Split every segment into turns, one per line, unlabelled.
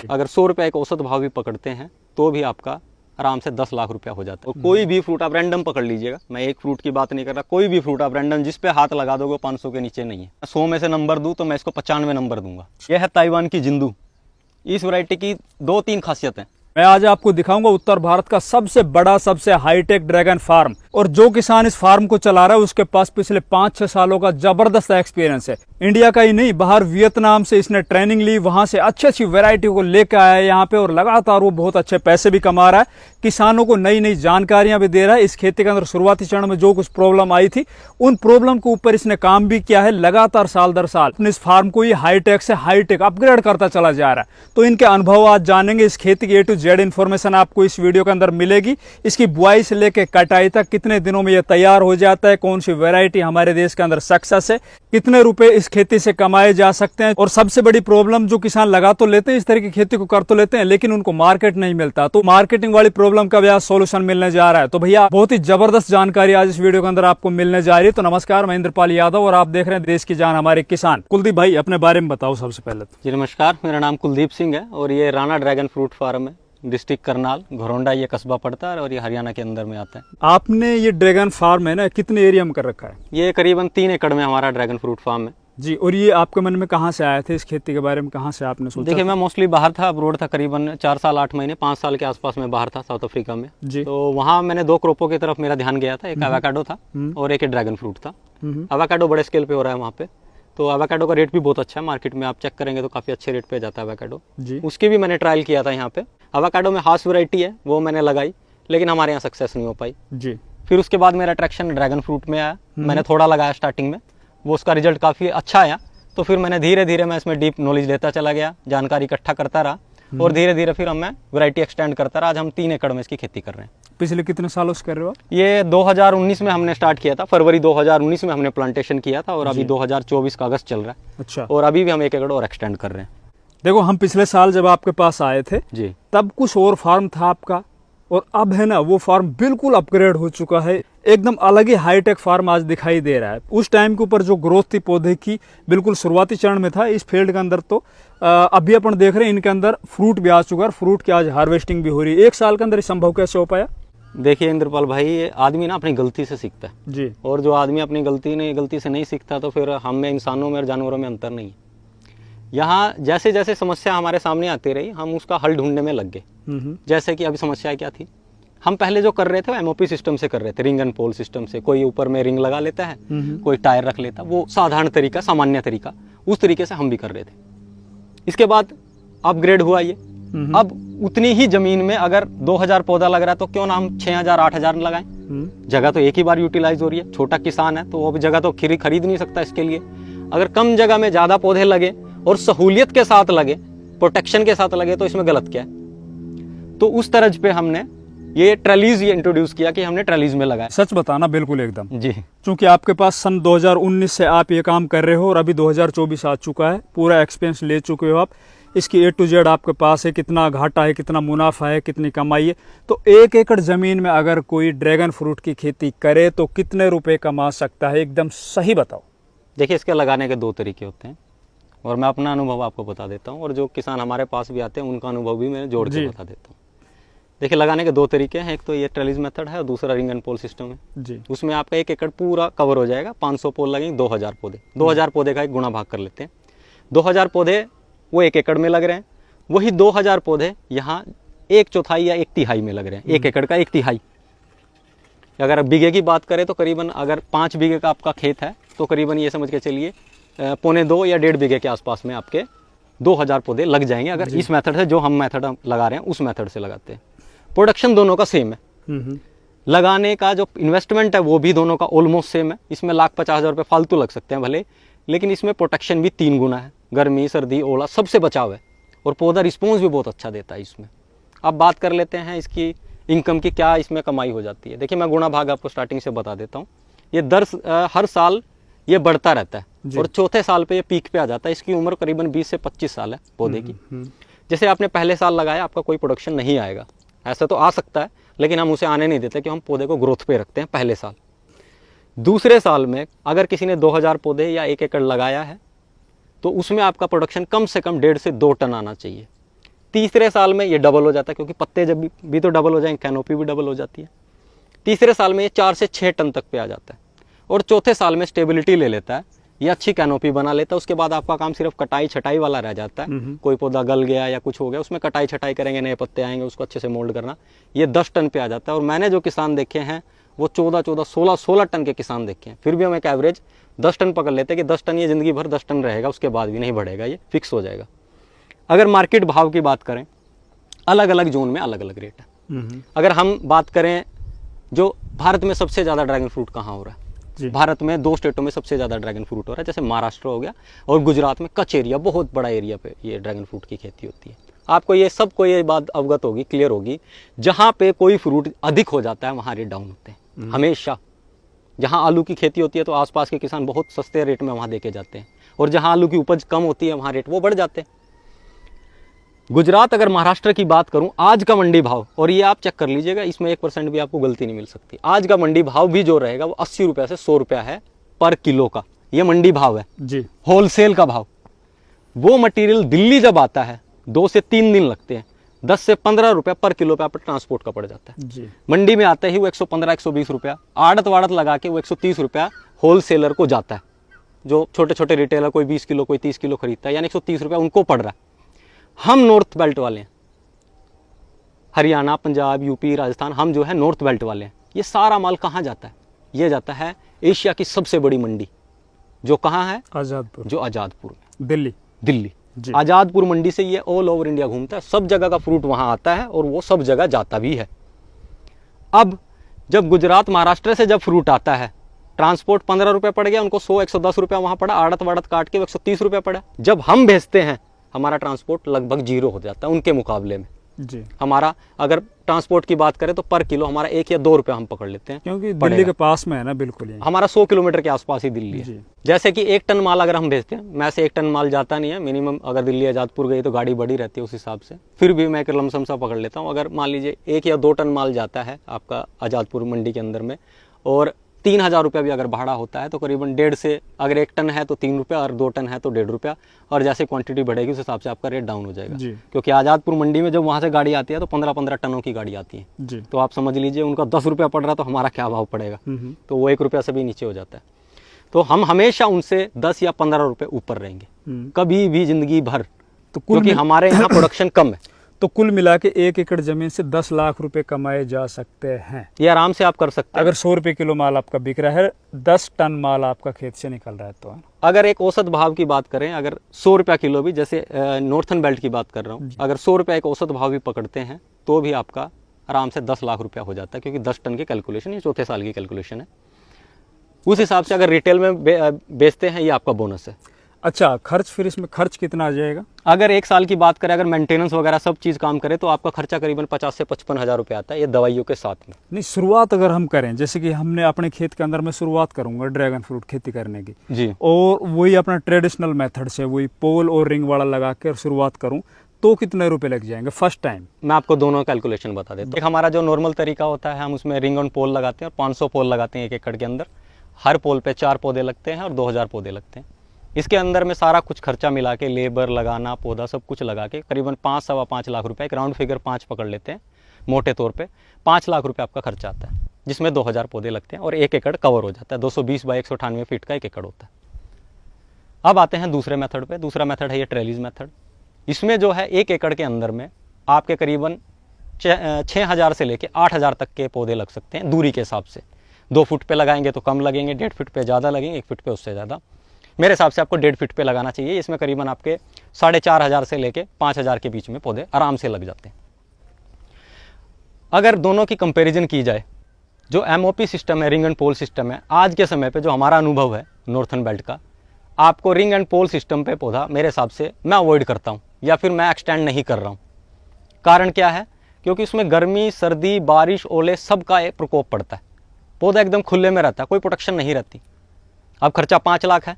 अगर 100 रुपये का औसत भाव भी पकड़ते हैं तो भी आपका आराम से 10 लाख रुपया हो जाता है। और कोई भी फ्रूट आप रैंडम पकड़ लीजिएगा, मैं एक फ्रूट की बात नहीं कर रहा, कोई भी फ्रूट आप रैंडम जिस पे हाथ लगा दोगे 500 के नीचे नहीं है। 100 में से नंबर दूं तो मैं इसको 95 नंबर दूंगा। यह है ताइवान की जिंदू। इस वैरायटी की 2-3 खासियत है।
मैं आज आपको दिखाऊंगा उत्तर भारत का सबसे बड़ा, सबसे हाईटेक ड्रैगन फार्म। और जो किसान इस फार्म को चला रहा है उसके पास पिछले 5-6 सालों का जबरदस्त एक्सपीरियंस है। इंडिया का ही नहीं, बाहर वियतनाम से इसने ट्रेनिंग ली, वहां से अच्छी अच्छी वैरायटी को लेकर आया है यहाँ पे और लगातार वो बहुत अच्छे पैसे भी कमा रहा है। किसानों को नई नई जानकारियां भी दे रहा है। इस खेती के अंदर शुरुआती चरण में जो कुछ प्रॉब्लम आई थी उन प्रॉब्लम के ऊपर इसने काम भी किया है। लगातार साल दर साल अपने इस फार्म को ये हाईटेक से हाईटेक अपग्रेड करता चला जा रहा है। तो इनके अनुभव आज जानेंगे। इस खेती की A to Z इन्फॉर्मेशन आपको इस वीडियो के अंदर मिलेगी। इसकी बुआई से लेकर कटाई तक कितने दिनों में यह तैयार हो जाता है, कौन सी वैरायटी हमारे देश के अंदर सक्सेस है, कितने रुपए इस खेती से कमाए जा सकते हैं। और सबसे बड़ी प्रॉब्लम, जो किसान लगा तो लेते हैं, इस तरह की खेती को कर तो लेते हैं, लेकिन उनको मार्केट नहीं मिलता। तो मार्केटिंग वाली प्रॉब्लम का भी आज सोल्यूशन मिलने जा रहा है। तो भैया बहुत ही जबरदस्त जानकारी आज इस वीडियो के अंदर आपको मिलने जा रही है। तो नमस्कार, मैं इंद्रपाल यादव और आप देख रहे हैं देश की जान हमारे किसान। कुलदीप भाई अपने बारे में बताओ सबसे पहले तो।
जी नमस्कार, मेरा नाम कुलदीप सिंह है और ये राणा ड्रैगन फ्रूट फार्म है। डिस्ट्रिक्ट करनाल, घोरंडा ये कस्बा पड़ता है और ये हरियाणा के अंदर में आता है।
आपने ये ड्रैगन फार्म है ना, कितने एरिया में कर रखा है?
ये करीबन 3 एकड़ में हमारा ड्रैगन फ्रूट फार्म है
जी। और ये आपके मन में कहाँ से आए थे, इस खेती के बारे में कहाँ से आपने सोचा?
देखिए, मैं मोस्टली बाहर था, अब्रोड था, करीबन 4 साल 8 महीने 5 साल के आसपास में बाहर था, साउथ अफ्रीका में
जी।
तो वहाँ मैंने 2 क्रॉपों की तरफ मेरा ध्यान गया था। एक एवोकाडो था और एक ड्रैगन फ्रूट था। एवोकाडो बड़े स्केल पे हो रहा है वहाँ पे, तो एवोकाडो का रेट भी बहुत अच्छा है मार्केट में। आप चेक करेंगे तो काफ़ी अच्छे रेट पे जाता है एवोकाडो जी। उसकी भी मैंने ट्रायल किया था यहाँ पे। एवोकाडो में हास वैरायटी है, वो मैंने लगाई, लेकिन हमारे यहाँ सक्सेस नहीं हो पाई
जी।
फिर उसके बाद मेरा अट्रैक्शन ड्रैगन फ्रूट में आया। मैंने थोड़ा लगाया स्टार्टिंग में, वो उसका रिजल्ट काफ़ी अच्छा आया। तो फिर मैंने धीरे धीरे मैं इसमें डीप नॉलेज लेता चला गया, जानकारी इकट्ठा करता रहा और धीरे धीरे फिर मैं वैरायटी एक्सटेंड करता रहा। आज हम 3 एकड़ में इसकी खेती कर रहे हैं।
पिछले कितने सालों से कर रहे हो?
ये 2019 में हमने स्टार्ट किया था, फरवरी 2019 में हमने प्लांटेशन किया था और अभी 2024 का अगस्त चल रहा है।
अच्छा।
और अभी भी हम 1 एकड़ और एक्सटेंड कर रहे हैं।
देखो, हम पिछले साल जब आपके पास आए थे
जी,
तब कुछ और फार्म था आपका, और अब है ना वो फार्म बिल्कुल अपग्रेड हो चुका है। एकदम अलग ही हाईटेक फार्म आज दिखाई दे रहा है। उस टाइम के ऊपर जो ग्रोथ थी पौधे की, बिल्कुल शुरुआती चरण में था। इस फील्ड के अंदर तो अभी अपन देख रहे हैं इनके अंदर फ्रूट भी आ चुका है, फ्रूट की आज हार्वेस्टिंग भी हो रही है। 1 साल के अंदर संभव कैसे हो पाया?
देखिए इंद्रपाल भाई, आदमी ना अपनी गलती से सीखता है
जी।
और जो आदमी अपनी गलती से नहीं सीखता तो फिर हम में, इंसानों में और जानवरों में अंतर नहीं है। यहाँ जैसे जैसे समस्या हमारे सामने आती रही, हम उसका हल ढूंढने में लग गए। जैसे कि अभी समस्या क्या थी, हम पहले जो कर रहे थे वो MOP सिस्टम से कर रहे थे, रिंग एंड पोल सिस्टम से। कोई ऊपर में रिंग लगा लेता है, कोई टायर रख लेता, वो साधारण तरीका, सामान्य तरीका, उस तरीके से हम भी कर रहे थे। इसके बाद अपग्रेड हुआ ये। अब उतनी ही जमीन में अगर 2000 पौधा लग रहा है तो क्यों ना हम 6000 8000 लगाएं। जगह तो एक ही बार यूटिलाइज हो रही है। छोटा किसान है तो वो भी जगह तो खरीद नहीं सकता इसके लिए। अगर कम जगह में ज्यादा पौधे लगे और सहूलियत के साथ लगे, प्रोटेक्शन के साथ लगे, तो इसमें गलत क्या है? तो उस तरज पे हमने ये ट्रेलीज इंट्रोड्यूस किया कि हमने ट्रेलीज में लगाया।
सच बताना बिल्कुल एकदम
जी।
क्योंकि आपके पास सन 2019 से आप ये काम कर रहे हो और अभी 2024 आ चुका है, पूरा एक्सपीरियंस ले चुके हो आप। इसकी A to Z आपके पास है, कितना घाटा है, कितना मुनाफा है, कितनी कमाई है। तो 1 एकड़ जमीन में अगर कोई ड्रैगन फ्रूट की खेती करे तो कितने रुपए कमा सकता है? एकदम सही बताओ।
देखिए, इसके लगाने के 2 तरीके होते हैं और मैं अपना अनुभव आपको बता देता हूँ और जो किसान हमारे पास भी आते हैं उनका अनुभव भी मैं जोड़ के बता देता हूँ। देखिए, लगाने के 2 तरीके हैं। एक तो ये ट्रेलिज मेथड है और दूसरा रिंग एंड पोल सिस्टम है जी। उसमें आपका 1 एकड़ पूरा कवर हो जाएगा। 500 पोल लगेंगे, 2000 पौधे। 2000 पौधे का एक गुणा भाग कर लेते हैं। 2000 पौधे वो 1 एकड़ में लग रहे हैं। वही 2000 पौधे यहाँ 1/4 या 1/3 में लग रहे हैं। 1 एकड़ का 1/3। अगर बीघे की बात करें तो करीबन, अगर 5 बीघे का आपका खेत है तो करीबन ये समझ के चलिए 1.25 या 1.5 बीघे के आसपास में आपके 2000 पौधे लग जाएंगे। अगर इस मेथड से, जो हम मेथड लगा रहे हैं उस मेथड से लगाते हैं। प्रोडक्शन दोनों का सेम है। लगाने का जो इन्वेस्टमेंट है वो भी दोनों का ऑलमोस्ट सेम है। इसमें 1,50,000 रुपये फालतू लग सकते हैं भले, लेकिन इसमें प्रोटेक्शन भी 3 गुना है। गर्मी, सर्दी, ओला सबसे बचाव है और पौधा रिस्पॉन्स भी बहुत अच्छा देता है इसमें। अब बात कर लेते हैं इसकी इनकम की, क्या इसमें कमाई हो जाती है। देखिए, मैं गुणा भाग आपको स्टार्टिंग से बता देता हूँ। ये हर साल ये बढ़ता रहता है और चौथे साल पे ये पीक पे आ जाता है। इसकी उम्र करीबन 20 से 25 साल है पौधे की। जैसे आपने पहले साल लगाया, आपका कोई प्रोडक्शन नहीं आएगा, ऐसा तो आ सकता है, लेकिन हम उसे आने नहीं देते कि हम पौधे को ग्रोथ पे रखते हैं पहले साल। दूसरे साल में अगर किसी ने 2000 पौधे या 1 एकड़ लगाया है तो उसमें आपका प्रोडक्शन कम से कम 1.5 से 2 टन आना चाहिए। तीसरे साल में ये डबल हो जाता है, क्योंकि पत्ते जब भी तो डबल हो जाएंगे, कैनोपी भी डबल हो जाती है। तीसरे साल में ये 4 से 6 टन तक पे आ जाता है, और चौथे साल में स्टेबिलिटी ले लेता है, ये अच्छी कैनोपी बना लेता है। उसके बाद आपका काम सिर्फ कटाई छटाई वाला रह जाता है। कोई पौधा गल गया या कुछ हो गया, उसमें कटाई छटाई करेंगे, नए पत्ते आएंगे, उसको अच्छे से मोल्ड करना। ये 10 टन पे आ जाता है। और मैंने जो किसान देखे हैं वो 14, 16 टन के किसान देखे हैं। फिर भी हम एक एवरेज 10 टन पकड़ लेते हैं कि 10 टन ये ज़िंदगी भर 10 टन रहेगा, उसके बाद भी नहीं बढ़ेगा, ये फिक्स हो जाएगा। अगर मार्केट भाव की बात करें, अलग अलग जोन में अलग अलग रेट है। अगर हम बात करें जो भारत में सबसे ज़्यादा ड्रैगन फ्रूट कहाँ हो रहा है, भारत में 2 स्टेटों में सबसे ज़्यादा ड्रैगन फ्रूट हो रहा है, जैसे महाराष्ट्र हो गया और गुजरात में कच्छ एरिया, बहुत बड़ा एरिया पे ये ड्रैगन फ्रूट की खेती होती है। आपको ये सबको ये बात अवगत होगी, क्लियर होगी, जहाँ पे कोई फ्रूट अधिक हो जाता है वहाँ रेट डाउन होते हैं हमेशा। जहाँ आलू की खेती होती है तो आसपास के किसान बहुत सस्ते रेट में वहाँ देके जाते हैं, और जहाँ आलू की उपज कम होती है वहाँ रेट वो बढ़ जाते हैं। गुजरात, अगर महाराष्ट्र की बात करूं, आज का मंडी भाव, और ये आप चेक कर लीजिएगा, इसमें 1% भी आपको गलती नहीं मिल सकती, आज का मंडी भाव भी जो रहेगा वो 80 रुपये से 100 रुपया है पर किलो का। ये मंडी भाव है जी, होलसेल का भाव। वो मटेरियल दिल्ली जब आता है 2 से 3 दिन लगते हैं, 10 से 15 रुपया पर किलो पे आप ट्रांसपोर्ट का पड़ जाता है जी। मंडी में आते ही वो 115-120 रुपया, आड़त वाड़त लगा के वो 130 रुपया होलसेलर को जाता है। जो छोटे छोटे रिटेलर, कोई 20 किलो कोई 30 किलो खरीदता है, यानी 130 रुपया उनको पड़ रहा है। हम नॉर्थ बेल्ट वाले हैं, हरियाणा, पंजाब, यूपी, राजस्थान, हम जो है नॉर्थ बेल्ट वाले हैं। ये सारा माल कहाँ जाता है? ये जाता है एशिया की सबसे बड़ी मंडी, जो कहाँ है? आज़ादपुर, जो आज़ादपुर में, दिल्ली। आज़ादपुर मंडी से ये ऑल ओवर इंडिया घूमता है, सब जगह का फ्रूट वहाँ आता है और वो सब जगह जाता भी है। अब जब गुजरात महाराष्ट्र से जब फ्रूट आता है, ट्रांसपोर्ट 15 रुपये पड़ गया, उनको 100-110 रुपया वहाँ पड़ा, आड़त वाड़त काट के 130 रुपया पड़ा। जब हम भेजते हैं हमारा ट्रांसपोर्ट लगभग 0 हो जाता है उनके मुकाबले में जी। हमारा अगर ट्रांसपोर्ट की बात करें तो पर किलो हमारा 1 या 2 रुपया हम पकड़ लेते हैं,
क्योंकि दिल्ली के पास में है ना, बिल्कुल
हमारा 100 किलोमीटर के आसपास ही दिल्ली है। जैसे कि 1 टन माल अगर हम भेजते हैं, मैं से 1 टन माल जाता नहीं है, मिनिमम अगर दिल्ली आज़ादपुर गई तो गाड़ी बड़ी रहती है उस हिसाब से, फिर भी मैं एक लमसम सा पकड़ लेता हूँ। अगर मान लीजिए 1 या 2 टन माल जाता है आपका आज़ादपुर मंडी के अंदर में, और 3000 रुपया भी अगर भाड़ा होता है, तो करीबन 1.5 से, अगर 1 टन है तो 3 रुपया, और 2 टन है तो 1.5 रुपया, और जैसे क्वांटिटी बढ़ेगी उस हिसाब से आपका रेट डाउन हो जाएगा। क्योंकि आज़ादपुर मंडी में जब वहाँ से गाड़ी आती है तो 15-15 टनों की गाड़ी आती है, तो आप समझ लीजिए उनका 10 रुपया पड़ रहा तो हमारा क्या भाव पड़ेगा, तो वो 1 रुपया से भी नीचे हो जाता है। तो हम हमेशा उनसे 10 या 15 रुपये ऊपर रहेंगे कभी भी जिंदगी भर, तो क्योंकि हमारे यहाँ प्रोडक्शन कम है।
तो कुल मिला के 1 एकड़ जमीन से 10 लाख रुपए कमाए जा सकते हैं,
ये आराम से आप कर सकते हैं।
अगर 100 रुपए किलो माल आपका बिक रहा है, 10 टन माल आपका खेत से निकल रहा है तो।
अगर एक औसत भाव की बात करें, अगर 100 रुपया किलो भी, जैसे नॉर्थन बेल्ट की बात कर रहा हूँ, अगर 100 रुपया एक औसत भाव भी पकड़ते हैं तो भी आपका आराम से 10 लाख रुपया हो जाता है, क्योंकि 10 टन की कैलकुलेशन, ये चौथे साल की कैलकुलेशन है। उस हिसाब से अगर रिटेल में बेचते हैं, ये आपका बोनस है।
अच्छा, खर्च, फिर इसमें खर्च कितना आ जाएगा?
अगर 1 साल की बात करें, अगर मेंटेनेंस वगैरह सब चीज़ काम करे तो आपका खर्चा करीबन 50 से 55 हज़ार रुपये आता है, ये दवाइयों के साथ में।
नहीं, शुरुआत अगर हम करें, जैसे कि हमने अपने खेत के अंदर में शुरुआत करूंगा ड्रैगन फ्रूट खेती करने की जी, और वही अपना ट्रेडिशनल मेथड से वही पोल और रिंग वाला लगा कर शुरुआत करूँ, तो कितने रुपए लग जाएंगे फर्स्ट टाइम?
मैं आपको दोनों कैलकुलेशन बता देता हूँ। एक हमारा जो नॉर्मल तरीका होता है, हम उसमें रिंग ऑन पोल लगाते हैं और 500 पोल लगाते हैं 1 एकड़ के अंदर। हर पोल पे 4 पौधे लगते हैं और 2000 पौधे लगते हैं। इसके अंदर में सारा कुछ खर्चा मिला के, लेबर लगाना, पौधा, सब कुछ लगा के करीबन 5-5.25 लाख रुपए, एक राउंड फिगर 5 पकड़ लेते हैं मोटे तौर पे, 5 लाख रुपए आपका खर्चा आता है, जिसमें 2000 पौधे लगते हैं और 1 एकड़ कवर हो जाता है। 220 बाई 198 फीट का 1 एकड़ होता है। अब आते हैं दूसरे मेथड पे। दूसरा मेथड है ये ट्रेलिज मेथड। इसमें जो है 1 एकड़ के अंदर में आपके करीबन 6000 से लेके 8000 तक के पौधे लग सकते हैं दूरी के हिसाब से। 2 फुट पे लगाएंगे तो कम लगेंगे, 1.5 फीट पे ज़्यादा लगेंगे, 1 फीट पे उससे ज़्यादा। मेरे हिसाब से आपको 1.5 फीट पे लगाना चाहिए। इसमें करीबन आपके 4500 से लेके 5000 के बीच में पौधे आराम से लग जाते हैं। अगर दोनों की कंपैरिजन की जाए, जो MOP सिस्टम है, रिंग एंड पोल सिस्टम है, आज के समय पे जो हमारा अनुभव है नॉर्थन बेल्ट का, आपको रिंग एंड पोल सिस्टम पे पौधा मेरे हिसाब से मैं अवॉइड करता हूँ, या फिर मैं एक्सटेंड नहीं कर रहा हूँ। कारण क्या है? क्योंकि उसमें गर्मी, सर्दी, बारिश, ओले सबका एक प्रकोप पड़ता है। पौधा एकदम खुले में रहता है, कोई प्रोटेक्शन नहीं रहती। अब खर्चा 5 लाख है,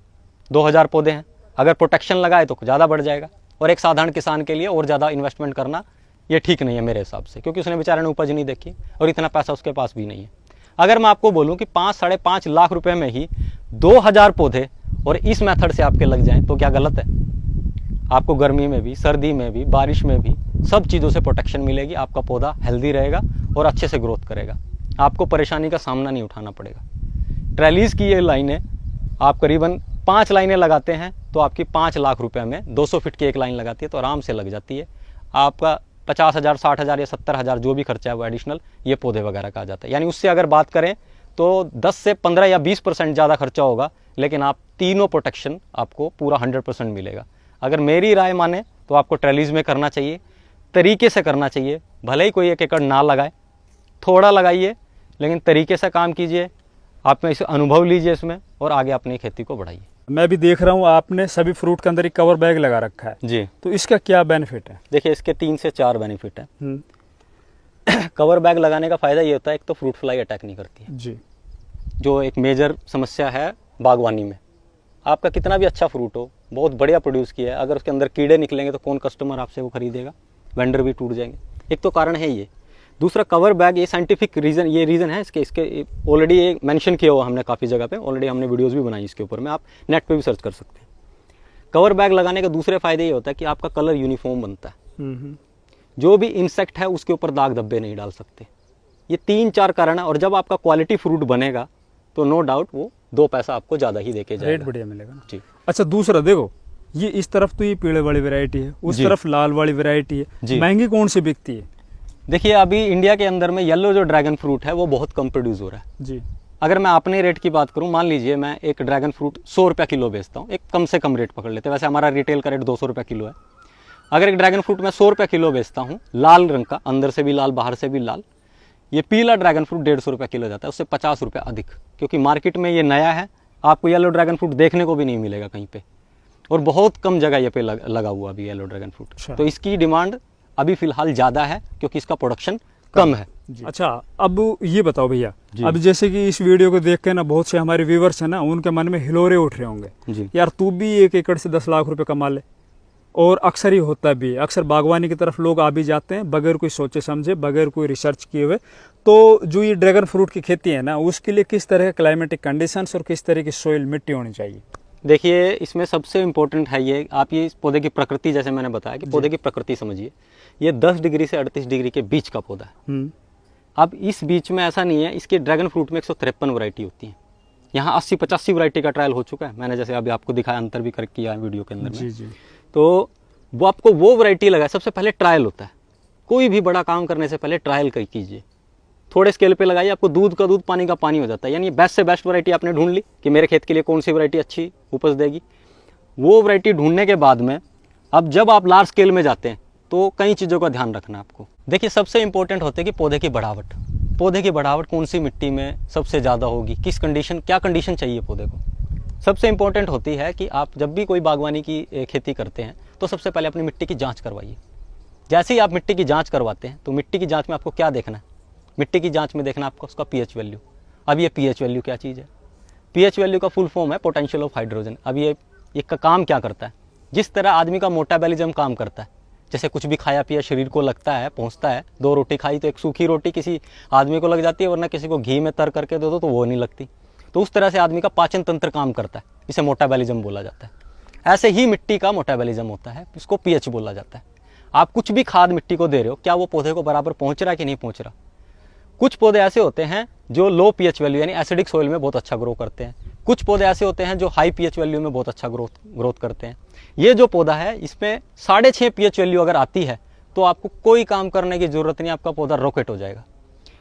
2000 पौधे हैं, अगर प्रोटेक्शन लगाए तो ज़्यादा बढ़ जाएगा, और एक साधारण किसान के लिए और ज़्यादा इन्वेस्टमेंट करना ये ठीक नहीं है मेरे हिसाब से, क्योंकि उसने बेचारे ने उपज नहीं देखी और इतना पैसा उसके पास भी नहीं है। अगर मैं आपको बोलूँ कि 5-5.5 लाख रुपए में ही 2000 पौधे और इस मेथड से आपके लग जाएं, तो क्या गलत है? आपको गर्मी में भी, सर्दी में भी, बारिश में भी सब चीज़ों से प्रोटेक्शन मिलेगी, आपका पौधा हेल्दी रहेगा और अच्छे से ग्रोथ करेगा, आपको परेशानी का सामना नहीं उठाना पड़ेगा। ट्रेलीज की ये लाइनें आप करीबन 5 लाइनें लगाते हैं तो आपकी 5 लाख रुपए में 200 फीट की एक लाइन लगाती है तो आराम से लग जाती है। आपका 50,000, 60,000 या 70,000 जो भी खर्चा है वो एडिशनल ये पौधे वगैरह का आ जाता है। यानी उससे अगर बात करें तो 10 से 15 या 20% ज़्यादा खर्चा होगा, लेकिन आप तीनों प्रोटेक्शन आपको पूरा 100% मिलेगा। अगर मेरी राय माने तो आपको ट्रेलीज में करना चाहिए, तरीके से करना चाहिए। भले ही कोई 1 एकड़ ना लगाए, थोड़ा लगाइए, लेकिन तरीके से काम कीजिए, आप में इसे अनुभव लीजिए इसमें और आगे अपनी खेती को बढ़ाइए।
मैं भी देख रहा हूँ आपने सभी फ्रूट के अंदर एक कवर बैग लगा रखा है
जी।
तो इसका क्या बेनिफिट है?
देखिए इसके 3 से 4 बेनिफिट है। कवर बैग लगाने का फ़ायदा ये होता है, एक तो फ्रूट फ्लाई अटैक नहीं करती है
जी,
जो एक मेजर समस्या है बागवानी में। आपका कितना भी अच्छा फ्रूट हो, बहुत बढ़िया प्रोड्यूस किया है, अगर उसके अंदर कीड़े निकलेंगे तो कौन कस्टमर आपसे वो खरीदेगा, वेंडर भी टूट जाएंगे। एक तो कारण है ये। दूसरा कवर बैग, ये साइंटिफिक रीज़न, ये रीज़न है इसके ऑलरेडी मेंशन किया हुआ हमने काफ़ी जगह पे, ऑलरेडी हमने वीडियोस भी बनाई इसके ऊपर में, आप नेट पे भी सर्च कर सकते हैं। कवर बैग लगाने के दूसरे फायदे ये होता है कि आपका कलर यूनिफॉर्म बनता है, जो भी इंसेक्ट है उसके ऊपर दाग धब्बे नहीं डाल सकते। ये 3-4 कारण है, और जब आपका क्वालिटी फ्रूट बनेगा तो नो डाउट वो 2 पैसा आपको ज़्यादा ही देके जाएगा,
रेट बढ़िया मिलेगा ना
जी।
अच्छा, दूसरा देखो, ये इस तरफ तो ये पीले वाली वैरायटी है, उस तरफ लाल वाली वैरायटी है, महंगी कौन सी बिकती है?
देखिए अभी इंडिया के अंदर में येलो जो ड्रैगन फ्रूट है वो बहुत कम प्रोड्यूस हो रहा है
जी।
अगर मैं अपने रेट की बात करूं, मान लीजिए मैं एक ड्रैगन फ्रूट 100 रुपये किलो बेचता हूं, एक कम से कम रेट पकड़ लेते हैं, वैसे हमारा रिटेल का रेट 200 रुपये किलो है। अगर एक ड्रैगन फ्रूट मैं 100 रुपये किलो बेचता हूं, लाल रंग का, अंदर से भी लाल बाहर से भी लाल, ये पीला ड्रैगन फ्रूट 150 रुपये किलो जाता है, उससे 50 रुपये अधिक, क्योंकि मार्केट में ये नया है, आपको येलो ड्रैगन फ्रूट देखने को भी नहीं मिलेगा कहीं पे, और बहुत कम जगह ये पे लगा हुआ अभी येलो ड्रैगन फ्रूट। तो इसकी डिमांड अभी फिलहाल ज़्यादा है क्योंकि इसका प्रोडक्शन कम है।
अच्छा, अब ये बताओ भैया, अब जैसे कि इस वीडियो को देख के ना बहुत से हमारे व्यूवर्स हैं ना, उनके मन में हिलोरे उठ रहे होंगे
जी।
यार तू भी 1 एकड़ से 10 लाख रुपए कमा ले, और अक्सर ही होता भी है, अक्सर बागवानी की तरफ लोग आ भी जाते हैं बगैर कोई सोचे समझे, बगैर कोई रिसर्च किए हुए। तो जो ये ड्रैगन फ्रूट की खेती है ना, उसके लिए किस तरह के क्लाइमेटिक कंडीशंस और किस तरह की सोइल मिट्टी होनी चाहिए?
देखिए इसमें सबसे इम्पोर्टेंट है ये, आप ये इस पौधे की प्रकृति, जैसे मैंने बताया कि पौधे की प्रकृति समझिए, ये 10 डिग्री से 38 डिग्री के बीच का पौधा है। अब इस बीच में ऐसा नहीं है, इसके ड्रैगन फ्रूट में 153 वैरायटी होती है, यहाँ 80-85 वैरायटी का ट्रायल हो चुका है, मैंने जैसे अभी आपको दिखाया, अंतर भी कर किया है वीडियो के अंदर में।
जी।
तो वो आपको वो वैरायटी लगाए, सबसे पहले ट्रायल होता है, कोई भी बड़ा काम करने से पहले ट्रायल कीजिए, थोड़े स्केल पे लगाइए, आपको दूध का दूध पानी का पानी हो जाता है। यानी बेस्ट से बेस्ट वैरायटी आपने ढूंढ ली कि मेरे खेत के लिए कौन सी वैरायटी अच्छी उपज देगी, वो वैरायटी ढूंढने के बाद में अब जब आप लार्ज स्केल में जाते हैं तो कई चीज़ों का ध्यान रखना है आपको। देखिए सबसे इंपॉर्टेंट होते हैं कि पौधे की बढ़ावट, पौधे की बढ़ावट कौन सी मिट्टी में सबसे ज़्यादा होगी, किस कंडीशन, क्या कंडीशन चाहिए पौधे को, सबसे इंपॉर्टेंट होती है कि आप जब भी कोई बागवानी की खेती करते हैं तो सबसे पहले अपनी मिट्टी की जांच करवाइए। जैसे ही आप मिट्टी की जांच करवाते हैं तो मिट्टी की जांच में आपको क्या देखना है, मिट्टी की जांच में देखना आपको उसका पीएच वैल्यू। अब ये पीएच वैल्यू क्या चीज़ है? पीएच वैल्यू का फुल फॉर्म है पोटेंशियल ऑफ हाइड्रोजन। अब ये का काम क्या करता है, जिस तरह आदमी का मेटाबॉलिज्म काम करता है, जैसे कुछ भी खाया पिया शरीर को लगता है, पहुँचता है, 2 रोटी खाई तो एक सूखी रोटी किसी आदमी को लग जाती है, वरना किसी को घी में तर करके दे दो तो वो नहीं लगती। तो उस तरह से आदमी का पाचन तंत्र काम करता है, इसे मेटाबॉलिज्म बोला जाता है। ऐसे ही मिट्टी का मेटाबॉलिज्म होता है, इसको पीएच बोला जाता है। आप कुछ भी खाद मिट्टी को दे रहे हो, क्या वो पौधे को बराबर पहुँच रहा है कि नहीं पहुँच रहा। कुछ पौधे ऐसे होते हैं जो लो पीएच वैल्यू यानी एसिडिक सोइल में बहुत अच्छा ग्रो करते हैं, कुछ पौधे ऐसे होते हैं जो हाई पीएच वैल्यू में बहुत अच्छा ग्रोथ करते हैं। ये जो पौधा है इसमें 6.5 पीएच वैल्यू अगर आती है तो आपको कोई काम करने की जरूरत नहीं, आपका पौधा रॉकेट हो जाएगा।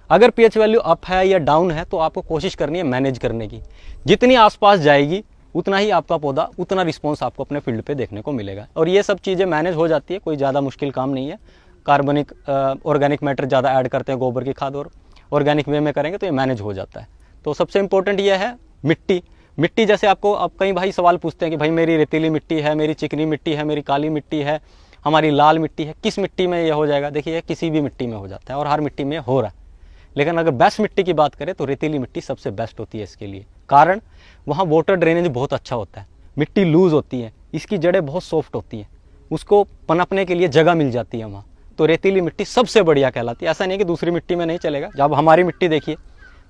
अगर पीएच वैल्यू अप है या डाउन है तो आपको कोशिश करनी है मैनेज करने की, जितनी आसपास जाएगी उतना ही आपका पौधा, उतना रिस्पॉन्स आपको अपने फील्ड पे देखने को मिलेगा। और ये सब चीज़ें मैनेज हो जाती है, कोई ज़्यादा मुश्किल काम नहीं है। कार्बनिक ऑर्गेनिक मैटर ज़्यादा ऐड करते हैं, गोबर की खाद, और ऑर्गेनिक वे में करेंगे तो ये मैनेज हो जाता है। तो सबसे इंपॉर्टेंट ये है मिट्टी जैसे आपको अब कई भाई सवाल पूछते हैं कि भाई मेरी रेतीली मिट्टी है, मेरी चिकनी मिट्टी है, मेरी काली मिट्टी है, हमारी लाल मिट्टी है, किस मिट्टी में ये हो जाएगा। देखिए किसी भी मिट्टी में हो जाता है और हर मिट्टी में हो रहा है, लेकिन अगर बेस्ट मिट्टी की बात करें तो रेतीली मिट्टी सबसे बेस्ट होती है इसके लिए। कारण वहाँ वाटर ड्रेनेज बहुत अच्छा होता है, मिट्टी लूज होती है, इसकी जड़ें बहुत सॉफ्ट होती हैं, उसको पनपने के लिए जगह मिल जाती है वहाँ। तो रेतीली मिट्टी सबसे बढ़िया कहलाती है। ऐसा नहीं है कि दूसरी मिट्टी में नहीं चलेगा। जब हमारी मिट्टी देखिए,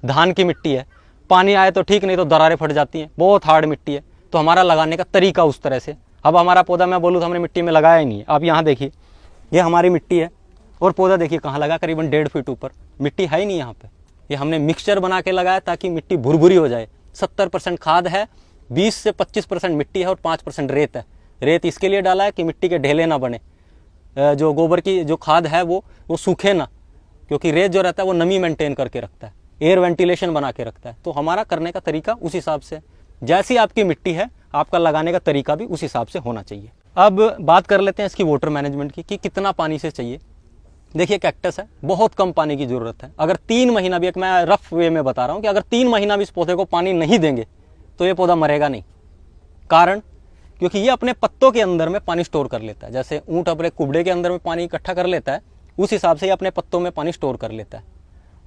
धान की मिट्टी है, पानी आए तो ठीक, नहीं तो दरारें फट जाती हैं, बहुत हार्ड मिट्टी है। तो हमारा लगाने का तरीका उस तरह से, अब हमारा पौधा मैं बोलूँ तो हमने मिट्टी में लगाया ही नहीं है। अब यहाँ देखिए, ये हमारी मिट्टी है और पौधा देखिए कहाँ लगा, करीबन 1.5 फीट ऊपर। मिट्टी है ही नहीं यहाँ पे, ये हमने मिक्सचर बना के लगाया ताकि मिट्टी भुरभुरी हो जाए। 70% खाद है, 20 से 25% मिट्टी है और 5% रेत है। रेत इसके लिए डाला है कि मिट्टी के ढेले ना बने, जो गोबर की जो खाद है वो सूखे ना, क्योंकि रेत जो रहता है वो नमी मेंटेन करके रखता है, एयर वेंटिलेशन बना के रखता है। तो हमारा करने का तरीका उस हिसाब से, जैसी आपकी मिट्टी है आपका लगाने का तरीका भी उस हिसाब से होना चाहिए। अब बात कर लेते हैं इसकी वाटर मैनेजमेंट की कि कितना पानी से चाहिए। देखिए कैक्टस है, बहुत कम पानी की ज़रूरत है। अगर 3 महीना भी, एक मैं रफ वे में बता रहा हूँ कि अगर 3 महीना भी इस पौधे को पानी नहीं देंगे तो ये पौधा मरेगा नहीं। कारण, क्योंकि ये अपने पत्तों के अंदर में पानी स्टोर कर लेता है। जैसे ऊँट अपने कुबड़े के अंदर में पानी इकट्ठा कर लेता है, उस हिसाब से ये अपने पत्तों में पानी स्टोर कर लेता है।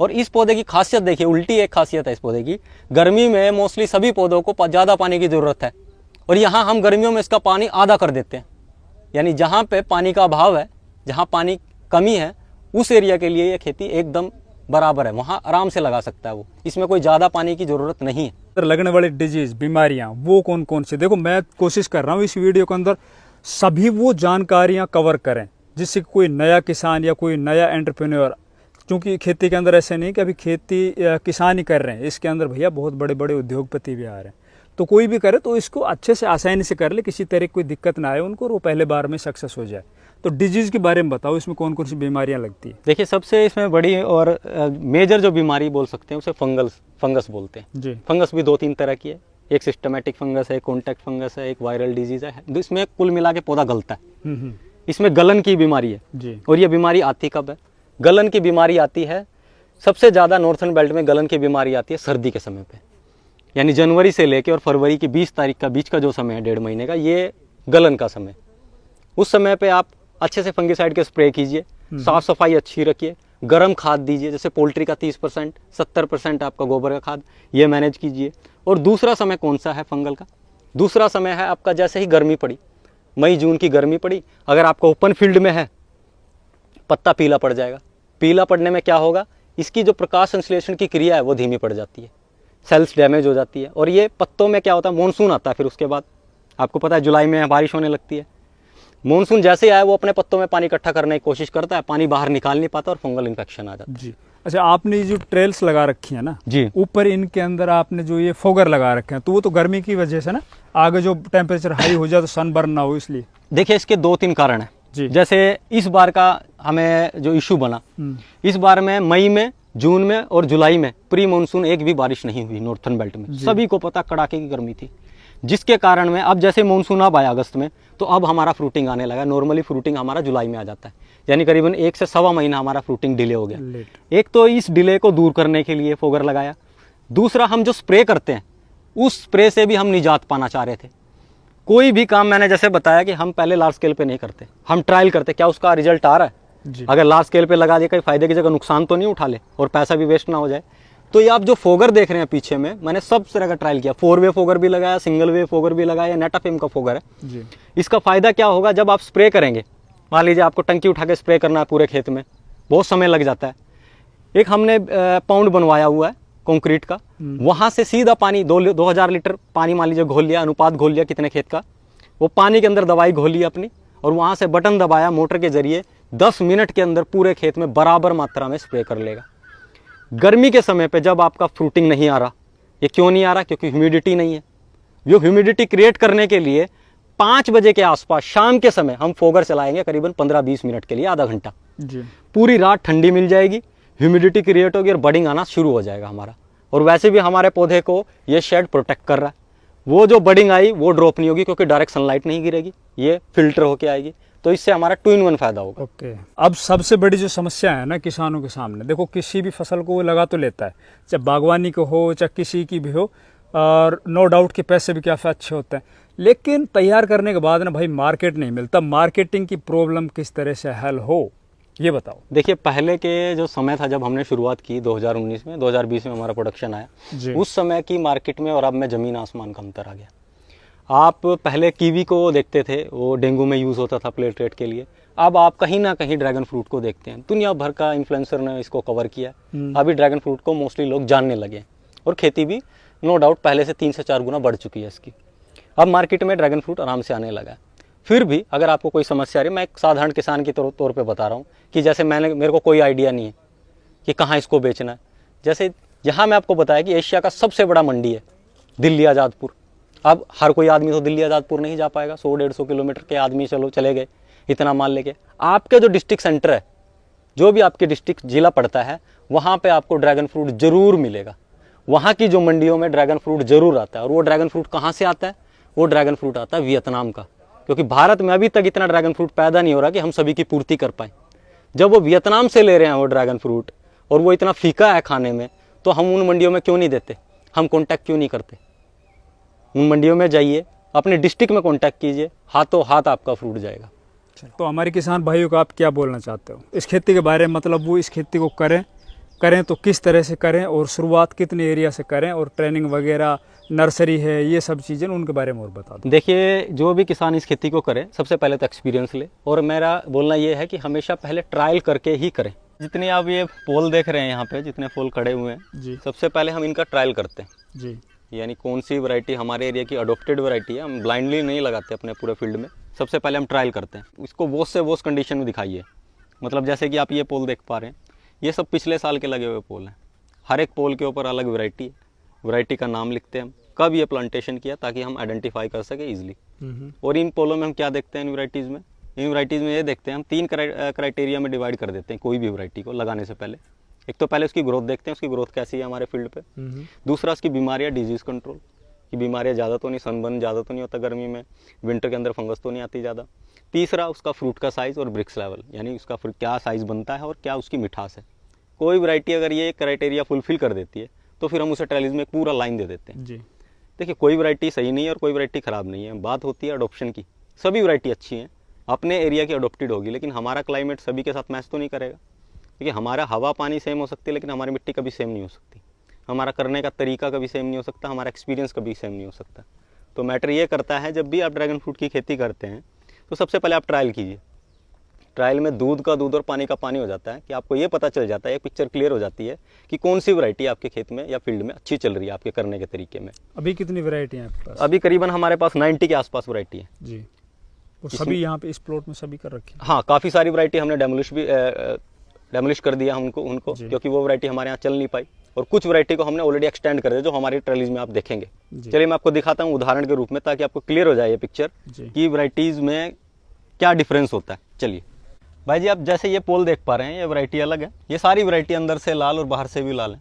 और इस पौधे की खासियत देखिए, उल्टी एक खासियत है इस पौधे की। गर्मी में मोस्टली सभी पौधों को ज़्यादा पानी की ज़रूरत है और यहाँ हम गर्मियों में इसका पानी आधा कर देते हैं। यानी जहाँ पे पानी का अभाव है, जहाँ पानी कमी है, उस एरिया के लिए ये खेती एकदम बराबर है, वहाँ आराम से लगा सकता है वो। इसमें कोई ज़्यादा पानी की ज़रूरत नहीं है।
अंदर लगने वाली डिजीज, बीमारियां वो कौन कौन सी, देखो मैं कोशिश कर रहा हूँ इस वीडियो के अंदर सभी वो जानकारियां कवर करें जिससे कोई नया किसान या कोई नया एंटरप्रेन्योर, क्योंकि खेती के अंदर ऐसे नहीं कि अभी खेती किसान ही कर रहे हैं, इसके अंदर भैया बहुत बड़े बड़े उद्योगपति भी आ रहे हैं। तो कोई भी करे तो इसको अच्छे से आसानी से कर ले, किसी तरह की कोई दिक्कत ना आए उनको और वो पहले बार में सक्सेस हो जाए। तो डिजीज़ के बारे में बताओ, इसमें कौन कौन सी बीमारियां लगती है?
देखिए सबसे इसमें बड़ी और मेजर जो बीमारी बोल सकते हैं उसे फंगस बोलते हैं
जी।
फंगस भी 2-3 तरह की है, एक सिस्टमेटिक फंगस है, कॉन्टैक्ट फंगस है, एक वायरल डिजीज है। इसमें कुल मिला के पौधा गलता है। इसमें गलन की बीमारी है
जी।
और ये बीमारी आती कब है? गलन की बीमारी आती है सबसे ज़्यादा नॉर्थन बेल्ट में। गलन की बीमारी आती है सर्दी के समय पे, यानी जनवरी से लेके और फरवरी की 20 तारीख का बीच का जो समय है, 1.5 महीने का, ये गलन का समय। उस समय पे आप अच्छे से फंगिसाइड के स्प्रे कीजिए, साफ सफाई अच्छी रखिए, गर्म खाद दीजिए, जैसे पोल्ट्री का 30%, 70% आपका गोबर का खाद, ये मैनेज कीजिए। और दूसरा समय कौन सा है फंगल का? दूसरा समय है आपका जैसे ही गर्मी पड़ी, मई जून की गर्मी पड़ी, अगर आपका ओपन फील्ड में है, पत्ता पीला पड़ जाएगा। पीला पड़ने में क्या होगा? इसकी जो प्रकाश संश्लेषण की क्रिया है वो धीमी पड़ जाती है, सेल्स डैमेज हो जाती है। और ये पत्तों में क्या होता है, मानसून आता है, फिर उसके बाद आपको पता है जुलाई में बारिश होने लगती है। मानसून जैसे ही आए वो अपने पत्तों में पानी इकट्ठा करने की कोशिश करता है, पानी बाहर निकाल नहीं पाता और फंगल इन्फेक्शन आ जाता है।
जी। अच्छा, आपने ये जो ट्रेल्स लगा रखी है ना
जी,
ऊपर, इनके अंदर आपने जो ये फोगर लगा रखे हैं, तो वो तो गर्मी की वजह से ना, आगे जो टेम्परेचर हाई हो जाए तो सनबर्न ना हो, इसलिए।
देखिए इसके 2-3 कारण हैं।
जी।
जैसे इस बार का हमें जो इशू बना, इस बार में मई में, जून में और जुलाई में प्री मानसून एक भी बारिश नहीं हुई नॉर्थन बेल्ट में। सभी को पता कड़ाके की गर्मी थी, जिसके कारण में अब जैसे मानसून अब आया अगस्त में, तो अब हमारा फ्रूटिंग आने लगा। नॉर्मली फ्रूटिंग हमारा जुलाई में आ जाता है, यानी करीबन 1 से सवा महीना हमारा फ्रूटिंग डिले हो गया। एक तो इस डिले को दूर करने के लिए फोगर लगाया। दूसरा, हम जो स्प्रे करते हैं उस स्प्रे से भी हम निजात पाना चाह रहे थे। कोई भी काम मैंने जैसे बताया कि हम पहले लार्ज स्केल पे नहीं करते, हम ट्रायल करते, क्या उसका रिजल्ट आ रहा है। अगर लार्ज स्केल पे लगा दिया, कहीं फायदे की जगह नुकसान तो नहीं उठा ले और पैसा भी वेस्ट ना हो जाए। तो ये आप जो फोगर देख रहे हैं पीछे में, मैंने सब तरह का ट्रायल किया। 4 वे फोगर भी लगाया, सिंगल वे फोगर भी लगाया, नेटाफिम का फोगर है
जी।
इसका फायदा क्या होगा, जब आप स्प्रे करेंगे, मान लीजिए आपको टंकी उठा के स्प्रे करना है पूरे खेत में, बहुत समय लग जाता है। एक हमने पाउंड बनवाया हुआ है कंक्रीट का, वहां से सीधा पानी 2000 लीटर पानी मान लीजिए घोल लिया, अनुपात घोल लिया कितने खेत का, वो पानी के अंदर दवाई घोल ली अपनी, और वहां से बटन दबाया मोटर के जरिए, 10 मिनट के अंदर पूरे खेत में बराबर मात्रा में स्प्रे कर लेगा। गर्मी के समय पे जब आपका फ्रूटिंग नहीं आ रहा, ये क्यों नहीं आ रहा? क्योंकि ह्यूमिडिटी नहीं है। जो ह्यूमिडिटी क्रिएट करने के लिए 5 बजे के आसपास शाम के समय हम फोगर चलाएंगे, करीबन 15-20 मिनट के लिए, आधा घंटा।
जी।
पूरी रात ठंडी मिल जाएगी, ह्यूमिडिटी क्रिएट होगी और बडिंग आना शुरू हो जाएगा हमारा। और वैसे भी हमारे पौधे को ये शेड प्रोटेक्ट कर रहा है। वो जो बडिंग आई वो ड्रॉप नहीं होगी, क्योंकि डायरेक्ट सनलाइट नहीं गिरेगी, ये फिल्टर होके आएगी। तो इससे हमारा 2 in 1 फायदा होगा।
ओके। अब सबसे बड़ी जो समस्या है ना किसानों के सामने, देखो किसी भी फसल को वो लगा तो लेता है, चाहे बागवानी को हो चाहे किसी की भी हो, और नो डाउट कि पैसे भी काफ़ी अच्छे होते हैं, लेकिन तैयार करने के बाद ना भाई मार्केट नहीं मिलता। मार्केटिंग की प्रॉब्लम किस तरह से हल हो, ये बताओ।
देखिए पहले के जो समय था जब हमने शुरुआत की 2019 में, 2020 में हमारा प्रोडक्शन आया, उस समय की मार्केट में और अब में ज़मीन आसमान का अंतर आ गया। आप पहले कीवी को देखते थे, वो डेंगू में यूज़ होता था प्लेटलेट के लिए। अब आप कहीं ना कहीं ड्रैगन फ्रूट को देखते हैं, दुनिया भर का इन्फ्लुएंसर ने इसको कवर किया। अभी ड्रैगन फ्रूट को मोस्टली लोग जानने लगे और खेती भी नो डाउट पहले से 3 से 4 गुना बढ़ चुकी है इसकी। अब मार्केट में ड्रैगन फ्रूट आराम से आने लगा है। फिर भी अगर आपको कोई समस्या आ रही है, मैं एक साधारण किसान के तौर पे बता रहा हूँ कि जैसे मेरे को कोई आइडिया नहीं है कि कहाँ इसको बेचना है। जैसे यहाँ मैं आपको बताया कि एशिया का सबसे बड़ा मंडी है दिल्ली आज़ादपुर। अब हर कोई आदमी तो दिल्ली आज़ादपुर नहीं जा पाएगा, 100-150 किलोमीटर के आदमी चले गए इतना माल लेके। आपके जो डिस्ट्रिक्ट सेंटर है, जो भी आपके डिस्ट्रिक्ट जिला पड़ता है, वहाँ पे आपको ड्रैगन फ्रूट जरूर मिलेगा। वहाँ की जो मंडियों में ड्रैगन फ्रूट जरूर आता है। और वो ड्रैगन फ्रूट कहाँ से आता है? वो ड्रैगन फ्रूट आता है वियतनाम का, क्योंकि भारत में अभी तक इतना ड्रैगन फ्रूट पैदा नहीं हो रहा कि हम सभी की पूर्ति कर पाएँ। जब वो वियतनाम से ले रहे हैं वो ड्रैगन फ्रूट और वो इतना फीका है खाने में, तो हम उन मंडियों में क्यों नहीं देते? हम कॉन्टैक्ट क्यों नहीं करते? उन मंडियों में जाइए, अपने डिस्ट्रिक्ट में कॉन्टैक्ट कीजिए, हाथों हाथ आपका फ्रूट जाएगा।
तो हमारे किसान भाइयों को आप क्या बोलना चाहते हो इस खेती के बारे में? मतलब वो इस खेती को करें तो किस तरह से करें, और शुरुआत कितने एरिया से करें, और ट्रेनिंग वगैरह, नर्सरी है, ये सब चीज़ें उनके बारे में और बता दो।
देखिए, जो भी किसान इस खेती को करे, सबसे पहले तो एक्सपीरियंस ले, और मेरा बोलना ये है कि हमेशा पहले ट्रायल करके ही करें। जितने आप ये पोल देख रहे हैं यहाँ पे, जितने फूल खड़े हुए हैं
जी,
सबसे पहले हम इनका ट्रायल करते हैं
जी,
यानी कौन सी वैरायटी हमारे एरिया की अडोप्टेड वैरायटी है। हम ब्लाइंडली नहीं लगाते अपने पूरे फील्ड में, सबसे पहले हम ट्रायल करते हैं। इसको वॉश से वॉश कंडीशन में दिखाइए। मतलब जैसे कि आप ये पोल देख पा रहे हैं, ये सब पिछले साल के लगे हुए पोल हैं। हर एक पोल के ऊपर अलग वैरायटी है, वैरायटी का नाम लिखते हैं हम, कब ये प्लांटेशन किया, ताकि हम आइडेंटिफाई कर सके ईजिली। और इन पोलों में हम क्या देखते हैं, इन वैरायटीज़ में ये देखते हैं हम 3 क्राइटेरिया में डिवाइड कर देते हैं कोई भी वैरायटी को लगाने से पहले। एक तो पहले उसकी ग्रोथ देखते हैं, उसकी ग्रोथ कैसी है हमारे फील्ड पे। दूसरा उसकी बीमारियाँ, डिजीज़ कंट्रोल, कि बीमारियाँ ज़्यादा तो नहीं, सनबर्न ज़्यादा तो नहीं होता गर्मी में, विंटर के अंदर फंगस तो नहीं आती ज़्यादा। तीसरा उसका फ्रूट का साइज़ और ब्रिक्स लेवल, यानी उसका फ्रूट क्या साइज़ बनता है और क्या उसकी मिठास है। कोई वैरायटी अगर ये क्राइटेरिया फुलफिल कर देती है तो फिर हम उसे ट्रेलिस में एक पूरा लाइन दे देते हैं।
जी,
देखिए, कोई वैरायटी सही नहीं है और कोई वैरायटी ख़राब नहीं है। बात होती है अडोप्शन की। सभी वैरायटी अच्छी हैं, अपने एरिया की अडोप्टेड होगी, लेकिन हमारा क्लाइमेट सभी के साथ मैच तो नहीं करेगा। देखिए, हमारा हवा पानी सेम हो सकती है, लेकिन हमारी मिट्टी कभी सेम नहीं हो सकती। हमारा करने का तरीका कभी सेम नहीं हो सकता, हमारा एक्सपीरियंस कभी सेम नहीं हो सकता। तो मैटर ये करता है, जब भी आप ड्रैगन फ्रूट की खेती करते हैं तो सबसे पहले आप ट्रायल कीजिए। ट्रायल में दूध का दूध और पानी का पानी हो जाता है कि आपको ये पता चल जाता है, एक पिक्चर क्लियर हो जाती है कि कौन सी वैरायटी आपके खेत में या फील्ड में अच्छी चल रही है आपके करने के तरीके में।
अभी कितनी वैरायटी है आपके पास?
अभी करीबन हमारे पास 90 के आसपास वैरायटी है
जी, और सभी यहाँ पे इस प्लॉट में सभी कर रखी है?
हाँ, काफ़ी सारी वैरायटी हमने डेमोलिश कर दिया उनको क्योंकि वो वैरायटी हमारे यहाँ चल नहीं पाई, और कुछ वैरायटी को हमने ऑलरेडी एक्सटेंड कर दिया जो हमारी ट्रेलिस में आप देखेंगे। चलिए मैं आपको दिखाता हूँ उदाहरण के रूप में, ताकि आपको क्लियर हो जाए ये पिक्चर कि वैरायटीज़ में क्या डिफरेंस होता है। चलिए भाई जी, आप जैसे ये पोल देख पा रहे हैं, ये वैरायटी अलग है। ये सारी वैरायटी अंदर से लाल और बाहर से भी लाल है।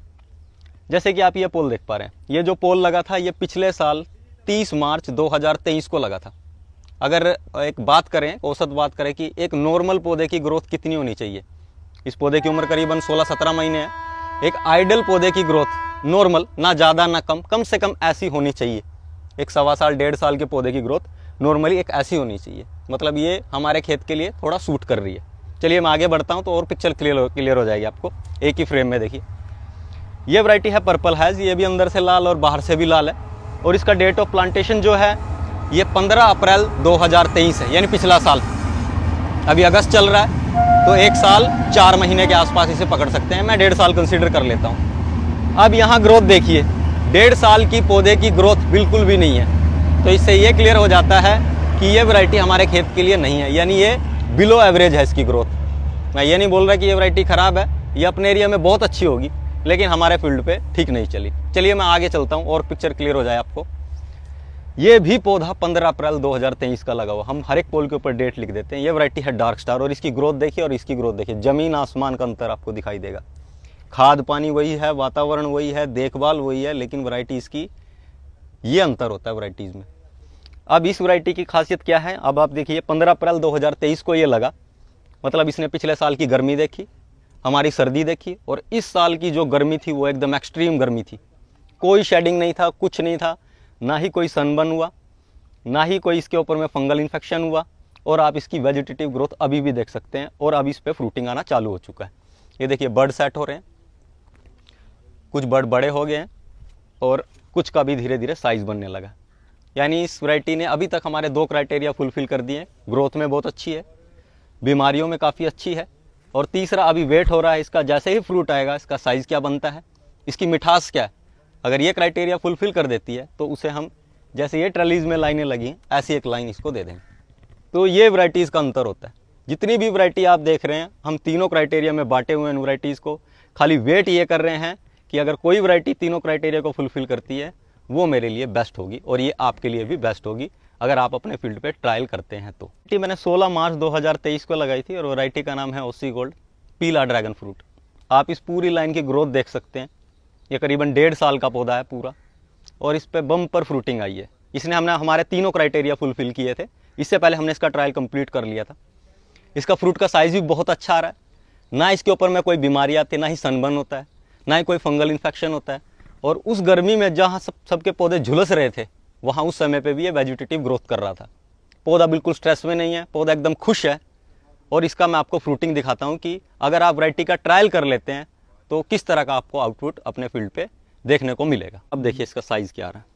जैसे कि आप ये पोल देख पा रहे हैं, ये जो पोल लगा था ये पिछले साल 30 मार्च 2023 को लगा था। अगर एक बात करें, औसत बात करें कि एक नॉर्मल पौधे की ग्रोथ कितनी होनी चाहिए, इस पौधे की उम्र करीबन 16-17 महीने है। एक आइडल पौधे की ग्रोथ नॉर्मल, ना ज़्यादा ना कम से कम ऐसी होनी चाहिए। एक 1.25 साल 1.5 साल के पौधे की ग्रोथ नॉर्मली एक ऐसी होनी चाहिए। मतलब ये हमारे खेत के लिए थोड़ा सूट कर रही है। चलिए मैं आगे बढ़ता हूँ तो और पिक्चर क्लियर हो जाएगी आपको एक ही फ्रेम में। देखिए, ये वैरायटी है पर्पल हैज़, ये भी अंदर से लाल और बाहर से भी लाल है। और इसका डेट ऑफ प्लांटेशन जो है ये 15 अप्रैल 2023 है, यानी पिछला साल। अभी अगस्त चल रहा है तो 1 साल 4 महीने के आसपास इसे पकड़ सकते हैं। मैं 1.5 साल कंसीडर कर लेता हूँ। अब यहाँ ग्रोथ देखिए, 1.5 साल की पौधे की ग्रोथ बिल्कुल भी नहीं है। तो इससे ये क्लियर हो जाता है कि ये वैरायटी हमारे खेत के लिए नहीं है, यानी ये बिलो एवरेज है इसकी ग्रोथ। मैं ये नहीं बोल रहा कि ये वैरायटी ख़राब है, ये अपने एरिया में बहुत अच्छी होगी, लेकिन हमारे फील्ड पे ठीक नहीं चली। चलिए मैं आगे चलता हूँ और पिक्चर क्लियर हो जाए आपको। ये भी पौधा 15 अप्रैल 2023 का लगा हुआ, हम हर एक पोल के ऊपर डेट लिख देते हैं। ये वैरायटी है डार्क स्टार, और इसकी ग्रोथ देखिए और इसकी ग्रोथ देखिए, ज़मीन आसमान का अंतर आपको दिखाई देगा। खाद पानी वही है, वातावरण वही है, देखभाल वही है, लेकिन वैरायटी इसकी ये अंतर होता है वैरायटीज़ में। अब इस वैरायटी की खासियत क्या है, अब आप देखिए 15 अप्रैल 2023 को ये लगा, मतलब इसने पिछले साल की गर्मी देखी, हमारी सर्दी देखी, और इस साल की जो गर्मी थी वो एकदम एक्सट्रीम गर्मी थी। कोई शेडिंग नहीं था, कुछ नहीं था, ना ही कोई सनबर्न हुआ, ना ही कोई इसके ऊपर में फंगल इन्फेक्शन हुआ, और आप इसकी वेजिटेटिव ग्रोथ अभी भी देख सकते हैं। और अभी इस पर फ्रूटिंग आना चालू हो चुका है। ये देखिए बर्ड सेट हो रहे हैं, कुछ बर्ड बड़े हो गए हैं और कुछ का भी धीरे धीरे साइज बनने लगा। यानी इस वैरायटी ने अभी तक हमारे 2 क्राइटेरिया फुलफिल कर दिए हैं। ग्रोथ में बहुत अच्छी है, बीमारियों में काफ़ी अच्छी है, और तीसरा अभी वेट हो रहा है इसका, जैसे ही फ्रूट आएगा इसका साइज़ क्या बनता है, इसकी मिठास क्या है। अगर ये क्राइटेरिया फुलफिल कर देती है तो उसे हम, जैसे ये ट्रेलिस में लाइनें लगी हैं, ऐसी एक लाइन इसको दे देंगे। तो ये वैरायटीज़ का अंतर होता है। जितनी भी वैरायटी आप देख रहे हैं, हम तीनों क्राइटेरिया में बांटे हुए हैं इन वैरायटीज़ को। खाली वेट ये कर रहे हैं कि अगर कोई वैरायटी तीनों क्राइटेरिया को फुलफिल करती है वो मेरे लिए बेस्ट होगी और ये आपके लिए भी बेस्ट होगी अगर आप अपने फील्ड पे ट्रायल करते हैं तो। मैंने 16 मार्च 2023 को लगाई थी और वैरायटी का नाम है ओसी गोल्ड पीला ड्रैगन फ्रूट। आप इस पूरी लाइन की ग्रोथ देख सकते हैं। ये करीबन 1.5 साल का पौधा है पूरा और इस पर बम्पर फ्रूटिंग आई है। इसने हमने हमारे तीनों क्राइटेरिया फुलफिल किए थे। इससे पहले हमने इसका ट्रायल कंप्लीट कर लिया था। इसका फ्रूट का साइज़ भी बहुत अच्छा आ रहा है। ना इसके ऊपर में कोई बीमारी आती है, ना ही सनबर्न होता है, ना ही कोई फंगल इन्फेक्शन होता है। और उस गर्मी में जहाँ सबके पौधे झुलस रहे थे वहाँ उस समय पे भी ये वेजिटेटिव ग्रोथ कर रहा था। पौधा बिल्कुल स्ट्रेस में नहीं है, पौधा एकदम खुश है। और इसका मैं आपको फ्रूटिंग दिखाता हूँ कि अगर आप वैरायटी का ट्रायल कर लेते हैं तो किस तरह का आपको आउटपुट अपने फील्ड पे देखने को मिलेगा। अब देखिए इसका साइज़ क्या आ रहा है।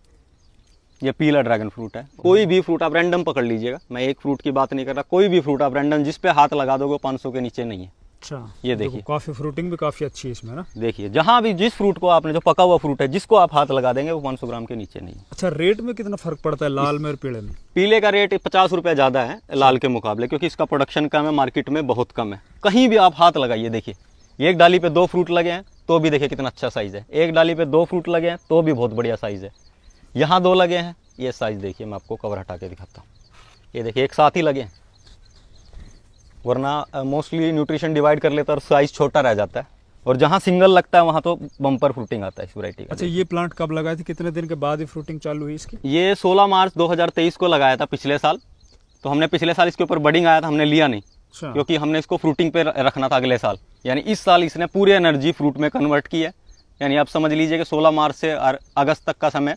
ये पीला ड्रैगन फ्रूट है। कोई भी फ्रूट आप रैंडम पकड़ लीजिएगा, मैं एक फ्रूट की बात नहीं कर रहा, कोई भी फ्रूट आप रैंडम जिस पे हाथ लगा दोगे 500 के नीचे नहीं है।
अच्छा,
ये देखिए
काफी फ्रूटिंग भी काफी अच्छी है इसमें ना।
देखिए जहाँ भी जिस फ्रूट को आपने, जो पका हुआ फ्रूट है जिसको आप हाथ लगा देंगे वो 500 ग्राम के नीचे नहीं है।
अच्छा, रेट में कितना फर्क पड़ता है लाल में और पीले में?
पीले का रेट 50 रुपये ज़्यादा है लाल के मुकाबले, क्योंकि इसका प्रोडक्शन कम है, मार्केट में बहुत कम है। कहीं भी आप हाथ लगाइए, देखिए एक डाली पे 2 फ्रूट लगे हैं तो भी देखिए कितना अच्छा साइज़ है। एक डाली पे 2 फ्रूट लगे हैं तो भी बहुत बढ़िया साइज़ है। यहाँ 2 लगे हैं, ये साइज़ देखिए, मैं आपको कवर हटा के दिखाता हूँ। ये देखिए एक साथ ही लगे हैं, वरना मोस्टली न्यूट्रिशन डिवाइड कर लेता है और साइज़ छोटा रह जाता है। और जहाँ सिंगल लगता है वहाँ तो बम्पर फ्रूटिंग आता है इस वैरायटी का।
अच्छा, ये प्लांट कब लगाए थे, कितने दिन के बाद ही फ्रूटिंग चालू हुई इसकी?
ये 16 मार्च 2023 को लगाया था पिछले साल। तो हमने पिछले साल इसके ऊपर बडिंग आया था, हमने लिया नहीं क्योंकि हमने इसको फ्रूटिंग पे रखना था अगले साल। यानी इस साल इसने पूरी एनर्जी फ्रूट में कन्वर्ट की है। यानी आप समझ लीजिए कि 16 मार्च से अगस्त तक का समय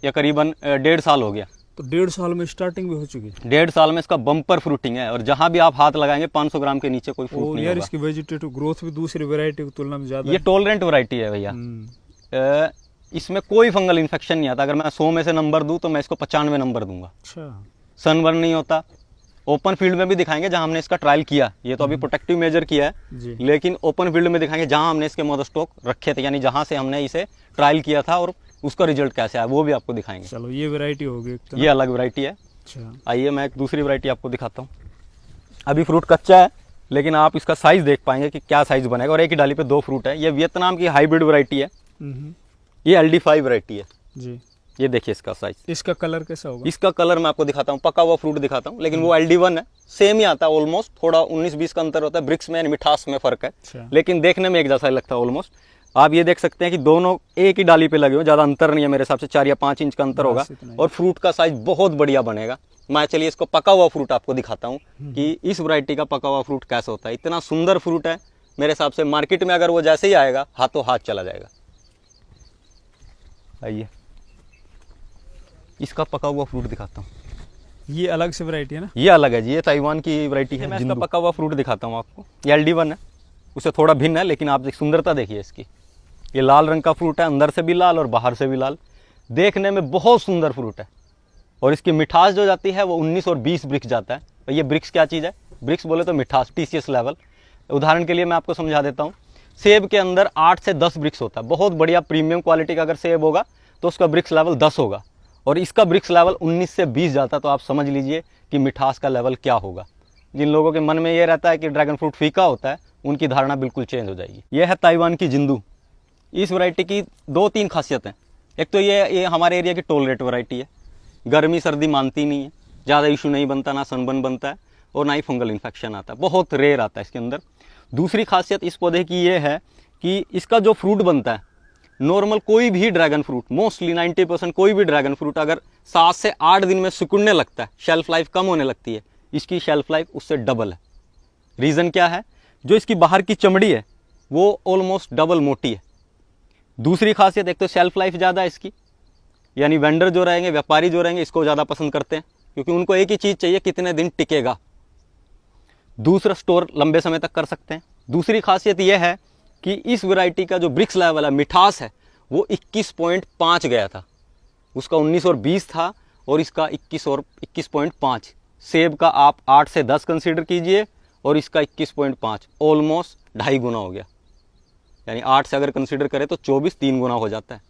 या करीबन 1.5 साल हो गया।
तो 1.5 साल में स्टार्टिंग भी हो चुकी है।
1.5 साल में इसका बम्पर फ्रूटिंग है और जहाँ भी आप हाथ लगाएंगे 500 ग्राम के नीचे कोई फ्रूट नहीं
यार
होगा।
इसकी वेजिटेटिव ग्रोथ भी दूसरी वैरायटी की तुलना में ज्यादा
ये टॉलरेंट वैरायटी है भैया। इसमें कोई फंगल इन्फेक्शन नहीं आता। अगर मैं 100 में से नंबर दूं तो मैं इसको 95 नंबर दूंगा।
अच्छा,
सनबर्न नहीं होता। ओपन फील्ड में भी दिखाएंगे जहां हमने इसका ट्रायल किया। ये तो अभी प्रोटेक्टिव मेजर किया है, लेकिन ओपन फील्ड में दिखाएंगे जहां हमने इसके मदर स्टॉक रखे थे, यानी जहां से हमने इसे ट्रायल किया था और उसका रिजल्ट कैसे आया वो भी आपको दिखाएंगे।
चलो, ये वैरायटी होगी,
ये अलग वैरायटी है।
अच्छा,
आइए मैं एक दूसरी वैरायटी आपको दिखाता हूँ। अभी फ्रूट कच्चा है लेकिन आप इसका साइज देख पाएंगे कि क्या साइज बनेगा। और एक ही डाली पे 2 फ्रूट है। ये वियतनाम की हाइब्रिड वैरायटी है। ये LD5 वैरायटी है
जी।
ये देखिए इसका साइज।
इसका कलर कैसा होगा?
इसका कलर मैं आपको दिखाता हूँ, पका हुआ फ्रूट दिखाता हूँ, लेकिन वो LD1 है। सेम ही आता है ऑलमोस्ट, थोड़ा 19-20 का अंतर होता है। ब्रिक्स में मिठास में फर्क है, लेकिन देखने में एक जैसा ही लगता है ऑलमोस्ट। आप ये देख सकते हैं कि दोनों एक ही डाली पे लगे हो, ज़्यादा अंतर नहीं है मेरे हिसाब से, 4 या 5 इंच का अंतर होगा। और फ्रूट का साइज बहुत बढ़िया बनेगा। मैं चलिए इसको पका हुआ फ्रूट आपको दिखाता हूँ कि इस वैरायटी का पका हुआ फ्रूट कैसा होता है। इतना सुंदर फ्रूट है, मेरे हिसाब से मार्केट में अगर वो जैसे ही आएगा हाथों हाथ चला जाएगा। आइए इसका पका हुआ फ्रूट दिखाता हूँ।
ये अलग से वैरायटी है ना?
ये अलग है जी, ये ताइवान की वैरायटी है। मैं इसका पका हुआ फ्रूट दिखाता हूँ आपको। ये LD1 है, उससे थोड़ा भिन्न है, लेकिन आप सुंदरता देखिए इसकी। ये लाल रंग का फ्रूट है, अंदर से भी लाल और बाहर से भी लाल। देखने में बहुत सुंदर फ्रूट है और इसकी मिठास जो जाती है वो 19 और 20 ब्रिक्स जाता है। तो ये ब्रिक्स क्या चीज़ है? ब्रिक्स बोले तो मिठास, TCS लेवल। उदाहरण के लिए मैं आपको समझा देता हूँ। सेब के अंदर 8 से 10 ब्रिक्स होता है। बहुत बढ़िया प्रीमियम क्वालिटी का अगर सेब होगा तो उसका ब्रिक्स लेवल 10 होगा और इसका ब्रिक्स लेवल 19 से 20 जाता है। तो आप समझ लीजिए कि मिठास का लेवल क्या होगा। जिन लोगों के मन में ये रहता है कि ड्रैगन फ्रूट फीका होता है, उनकी धारणा बिल्कुल चेंज हो जाएगी। यह है ताइवान की जिंदू। इस वैरायटी की 2-3 खासियत हैं। एक तो ये हमारे एरिया की टॉलरेट वैरायटी है। गर्मी सर्दी मानती नहीं है, ज़्यादा इशू नहीं बनता, ना सनबर्न बनता है और ना ही फंगल इन्फेक्शन आता है। बहुत रेयर आता है इसके अंदर। दूसरी खासियत इस पौधे की ये है कि इसका जो फ्रूट बनता है, नॉर्मल कोई भी ड्रैगन फ्रूट, मोस्टली 90% कोई भी ड्रैगन फ्रूट अगर 7 से 8 दिन में सिकुड़ने लगता है, शेल्फ लाइफ कम होने लगती है, इसकी शेल्फ लाइफ उससे डबल है। रीज़न क्या है? जो इसकी बाहर की चमड़ी है वो ऑलमोस्ट डबल मोटी है। दूसरी खासियत, एक तो शेल्फ लाइफ ज़्यादा है इसकी, यानी वेंडर जो रहेंगे, व्यापारी जो रहेंगे, इसको ज़्यादा पसंद करते हैं क्योंकि उनको एक ही चीज़ चाहिए, कितने दिन टिकेगा। दूसरा, स्टोर लंबे समय तक कर सकते हैं। दूसरी खासियत यह है कि इस वैरायटी का जो ब्रिक्स लेवल है, मिठास है, वो 21.5 गया था। उसका 19 और 20 था और इसका 21 और 21.5। सेब का आप 8 से 10 कंसीडर कीजिए और इसका 21.5, ऑलमोस्ट 2.5 गुना हो गया। यानी 8 से अगर कंसीडर करें तो 24, 3 गुना हो जाता है।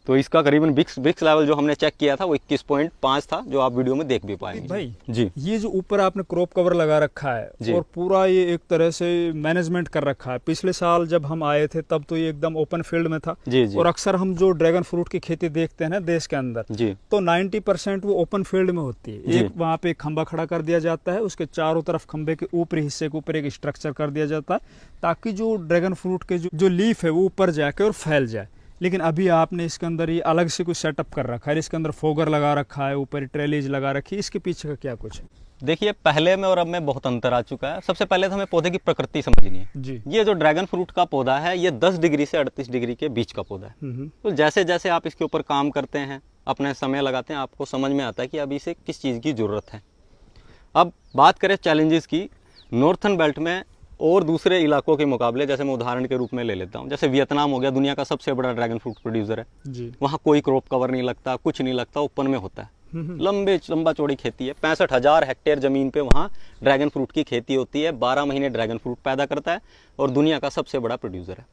तो इसका करीबन बिक्स लेवल जो हमने चेक किया था वो 21.5 था, जो आप वीडियो में देख भी पाएंगे।
भाई
जी,
ये जो ऊपर आपने क्रॉप कवर लगा रखा है और पूरा ये एक तरह से मैनेजमेंट कर रखा है, पिछले साल जब हम आए थे तब तो ये एकदम ओपन फील्ड में था।
जी, जी।
और अक्सर हम जो ड्रैगन फ्रूट की खेती देखते हैं ना देश के अंदर,
जी,
तो 90% वो ओपन फील्ड में होती है। एक वहाँ पे एक खंबा खड़ा कर दिया जाता है, उसके चारों तरफ खंबे के ऊपरी हिस्से के ऊपर एक स्ट्रक्चर कर दिया जाता है, ताकि जो ड्रैगन फ्रूट के जो लीफ है वो ऊपर जाके और फैल जाए। लेकिन अभी आपने इसके अंदर ये अलग से कुछ सेटअप कर रखा है, इसके अंदर फोगर लगा रखा है, ऊपर ट्रेलीज लगा रखी है, इसके पीछे का क्या कुछ है?
देखिए, पहले में और अब में बहुत अंतर आ चुका है। सबसे पहले तो हमें पौधे की प्रकृति समझनी है
जी।
ये जो ड्रैगन फ्रूट का पौधा है ये 10 डिग्री से 38 डिग्री के बीच का पौधा है। तो जैसे जैसे आप इसके ऊपर काम करते हैं, अपने समय लगाते हैं, आपको समझ में आता है कि अभी इसे किस चीज़ की ज़रूरत है। अब बात करें चैलेंजेस की, नॉर्थन बेल्ट में और दूसरे इलाकों के मुकाबले, जैसे मैं उदाहरण के रूप में ले लेता हूँ, जैसे वियतनाम हो गया, दुनिया का सबसे बड़ा ड्रैगन फ्रूट प्रोड्यूसर है
जी।
वहाँ कोई क्रॉप कवर नहीं लगता, कुछ नहीं लगता, ओपन में होता है। लंबा चौड़ी खेती है, 65,000 हेक्टेयर जमीन पे वहाँ ड्रैगन फ्रूट की खेती होती है, 12 महीने ड्रैगन फ्रूट पैदा करता है और दुनिया का सबसे बड़ा प्रोड्यूसर है।